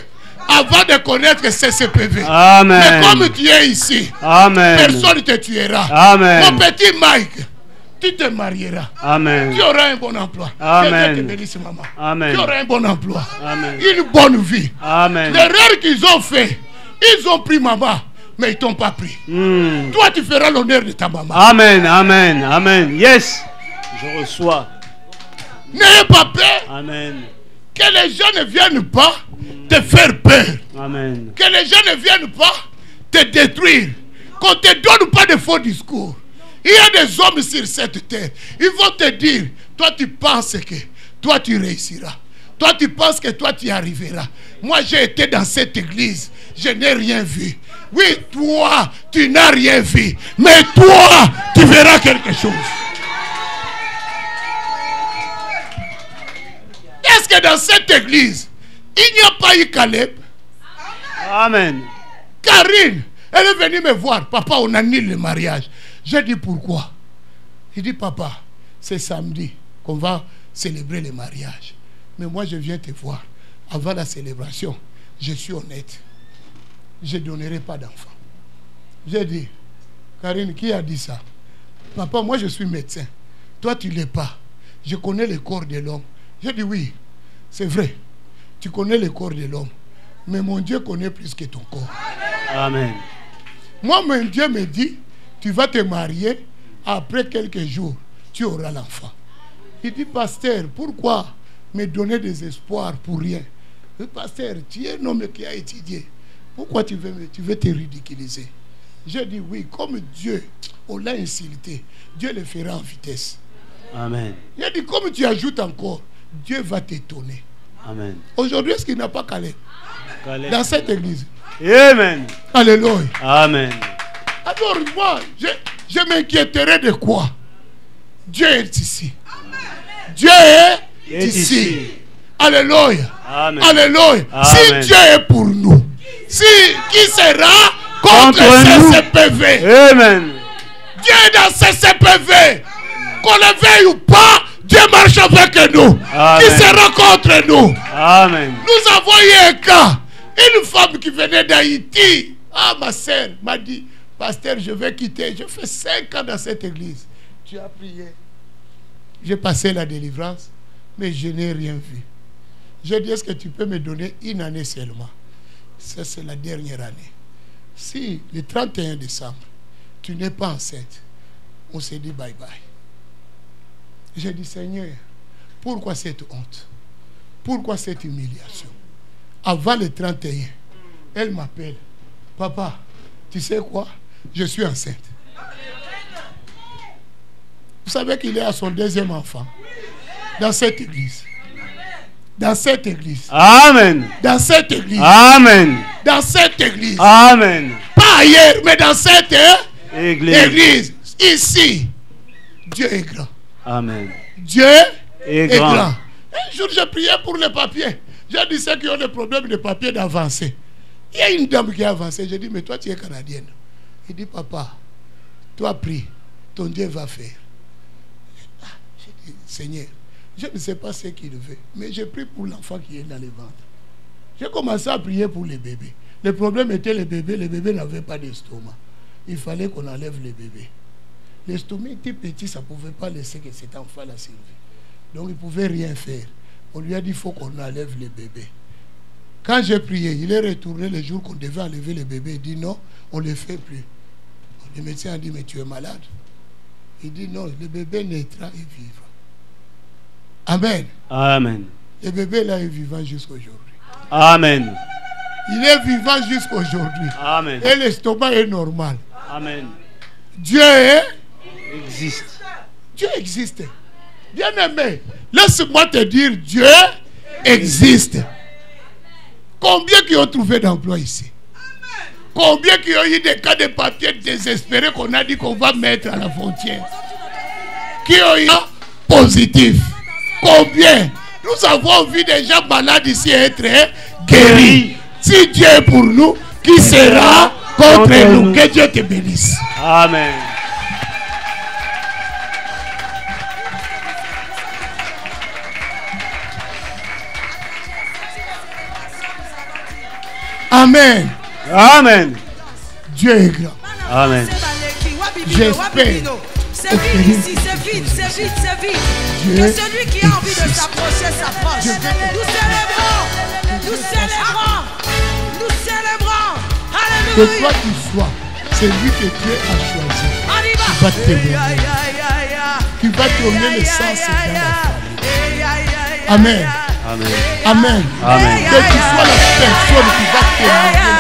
S3: avant de connaître que c'est CPV.
S6: Amen.
S3: Mais comme tu es ici,
S6: Amen.
S3: personne ne te tuera.
S6: Amen.
S3: Mon petit Mike, tu te marieras.
S6: Amen.
S3: Tu auras un bon emploi.
S6: Amen.
S3: Que Dieu te bénisse, maman.
S6: Amen.
S3: Tu auras un bon emploi.
S6: Amen.
S3: Une bonne vie.
S6: Amen.
S3: L'erreur qu'ils ont fait, ils ont pris maman, mais ils ne t'ont pas pris. Toi, tu feras l'honneur de ta maman.
S6: Amen. Amen. Amen. Yes. Je reçois.
S3: N'ayez pas peur.
S6: Amen.
S3: Que les gens ne viennent pas te faire peur.
S6: Amen.
S3: Que les gens ne viennent pas te détruire. Qu'on ne te donne pas de faux discours. Il y a des hommes sur cette terre. Ils vont te dire, toi tu penses que toi tu réussiras. Toi tu penses que toi tu y arriveras. Moi j'ai été dans cette église. Je n'ai rien vu. Oui, toi tu n'as rien vu. Mais toi tu verras quelque chose. Est-ce que dans cette église, il n'y a pas eu Caleb?
S6: Amen.
S3: Karine, elle est venue me voir. Papa, on annule le mariage. J'ai dit pourquoi? Il dit, papa, c'est samedi qu'on va célébrer le mariage. Mais moi, je viens te voir. Avant la célébration, je suis honnête. Je ne donnerai pas d'enfant. J'ai dit, Karine, qui a dit ça? Papa, moi, je suis médecin. Toi, tu ne l'es pas. Je connais le corps de l'homme. J'ai dit, oui, c'est vrai. Tu connais le corps de l'homme. Mais mon Dieu connaît plus que ton corps.
S6: Amen.
S3: Moi, mon Dieu me dit, tu vas te marier, après quelques jours, tu auras l'enfant. Il dit, pasteur, pourquoi me donner des espoirs pour rien? Pasteur, tu es un homme qui a étudié. Pourquoi tu veux te ridiculiser? J'ai dit, oui, comme Dieu, on l'a insulté, Dieu le fera en vitesse.
S6: Amen.
S3: Il a dit, comme tu ajoutes encore, Dieu va t'étonner.
S6: Amen.
S3: Aujourd'hui, est-ce qu'il n'a pas calé dans cette église?
S6: Amen.
S3: Alléluia.
S6: Amen.
S3: Alors moi, je m'inquiéterai de quoi? Dieu est ici. Dieu est ici. Alléluia.
S6: Amen.
S3: Alléluia.
S6: Amen.
S3: Si Dieu est pour nous, qui sera contre
S6: nous?
S3: CCPV?
S6: Amen.
S3: Dieu est dans CCPV. qu'on le veuille ou pas, Dieu marche avec nous.
S6: Amen.
S3: Qui sera contre nous?
S6: Amen.
S3: Nous avons eu un cas. Une femme qui venait d'Haïti. Ah, ma sœur m'a dit, pasteur, je vais quitter. Je fais 5 ans dans cette église. Tu as prié. J'ai passé la délivrance, mais je n'ai rien vu. J'ai dit, est-ce que tu peux me donner une année seulement? Ça, c'est la dernière année. Si le 31 décembre, tu n'es pas enceinte, on s'est dit bye bye. J'ai dit, Seigneur, pourquoi cette honte? Pourquoi cette humiliation? Avant le 31, elle m'appelle. Papa, tu sais quoi? Je suis enceinte. Vous savez qu'il est à son 2e enfant. Dans cette église. Dans cette église.
S6: Amen.
S3: Dans cette église.
S6: Amen.
S3: Dans cette église.
S6: Amen.
S3: Pas ailleurs, mais dans cette
S6: Église.
S3: église. Ici. Dieu est grand.
S6: Amen.
S3: Dieu
S6: est
S3: est
S6: grand.
S3: grand. Un jour, j'ai prié pour les papiers. J'ai dit ceux qui ont des problèmes de papiers d'avancer. Il y a une dame qui a avancé. J'ai dit, mais toi, tu es canadienne. Il dit, papa, toi, prie. Ton Dieu va faire. J'ai dit, Seigneur, je ne sais pas ce qu'il veut, mais j'ai prié pour l'enfant qui est dans les ventres. J'ai commencé à prier pour les bébés. Le problème était les bébés n'avaient pas d'estomac. Il fallait qu'on enlève les bébés. L'estomac était petit, ça ne pouvait pas laisser que cet enfant-là survive. Donc il ne pouvait rien faire. On lui a dit, il faut qu'on enlève les bébés. Quand j'ai prié, il est retourné le jour qu'on devait enlever les bébés. Il dit, non, on ne le fait plus. Le médecin a dit, mais tu es malade. Il dit, non, le bébé naîtra et vivra. Amen.
S6: Amen.
S3: Le bébé là est vivant jusqu'aujourd'hui.
S6: Amen.
S3: Il est vivant jusqu'aujourd'hui.
S6: Amen.
S3: Et l'estomac est normal.
S6: Amen.
S3: Dieu est...
S6: Existe.
S3: Dieu existe. Bien aimé, laisse-moi te dire, Dieu existe. Combien qui ont trouvé d'emploi ici? Combien qui ont eu des cas de papier désespérés qu'on a dit qu'on va mettre à la frontière? Qui ont eu positif? Combien? Nous avons vu des gens malades ici être guéris. Si Dieu est pour nous, qui sera contre nous? Que Dieu te bénisse.
S6: Amen.
S3: Amen.
S6: Amen.
S3: Dieu est grand.
S6: Amen.
S3: J'espère.
S4: C'est vide ici, c'est vide, c'est vide, c'est vide. Que celui qui a envie de s'approcher s'approche. Nous célébrons, nous célébrons, nous célébrons.
S3: Que
S4: Alléluia.
S3: toi tu sois celui que Dieu a choisi.
S4: On y
S3: Qui
S4: va.
S3: va témoigner. Qui va donner le sens dans la famille. Amen.
S6: Amen.
S3: Amen.
S6: Amen.
S3: Que tu sois la personne qui va témoigner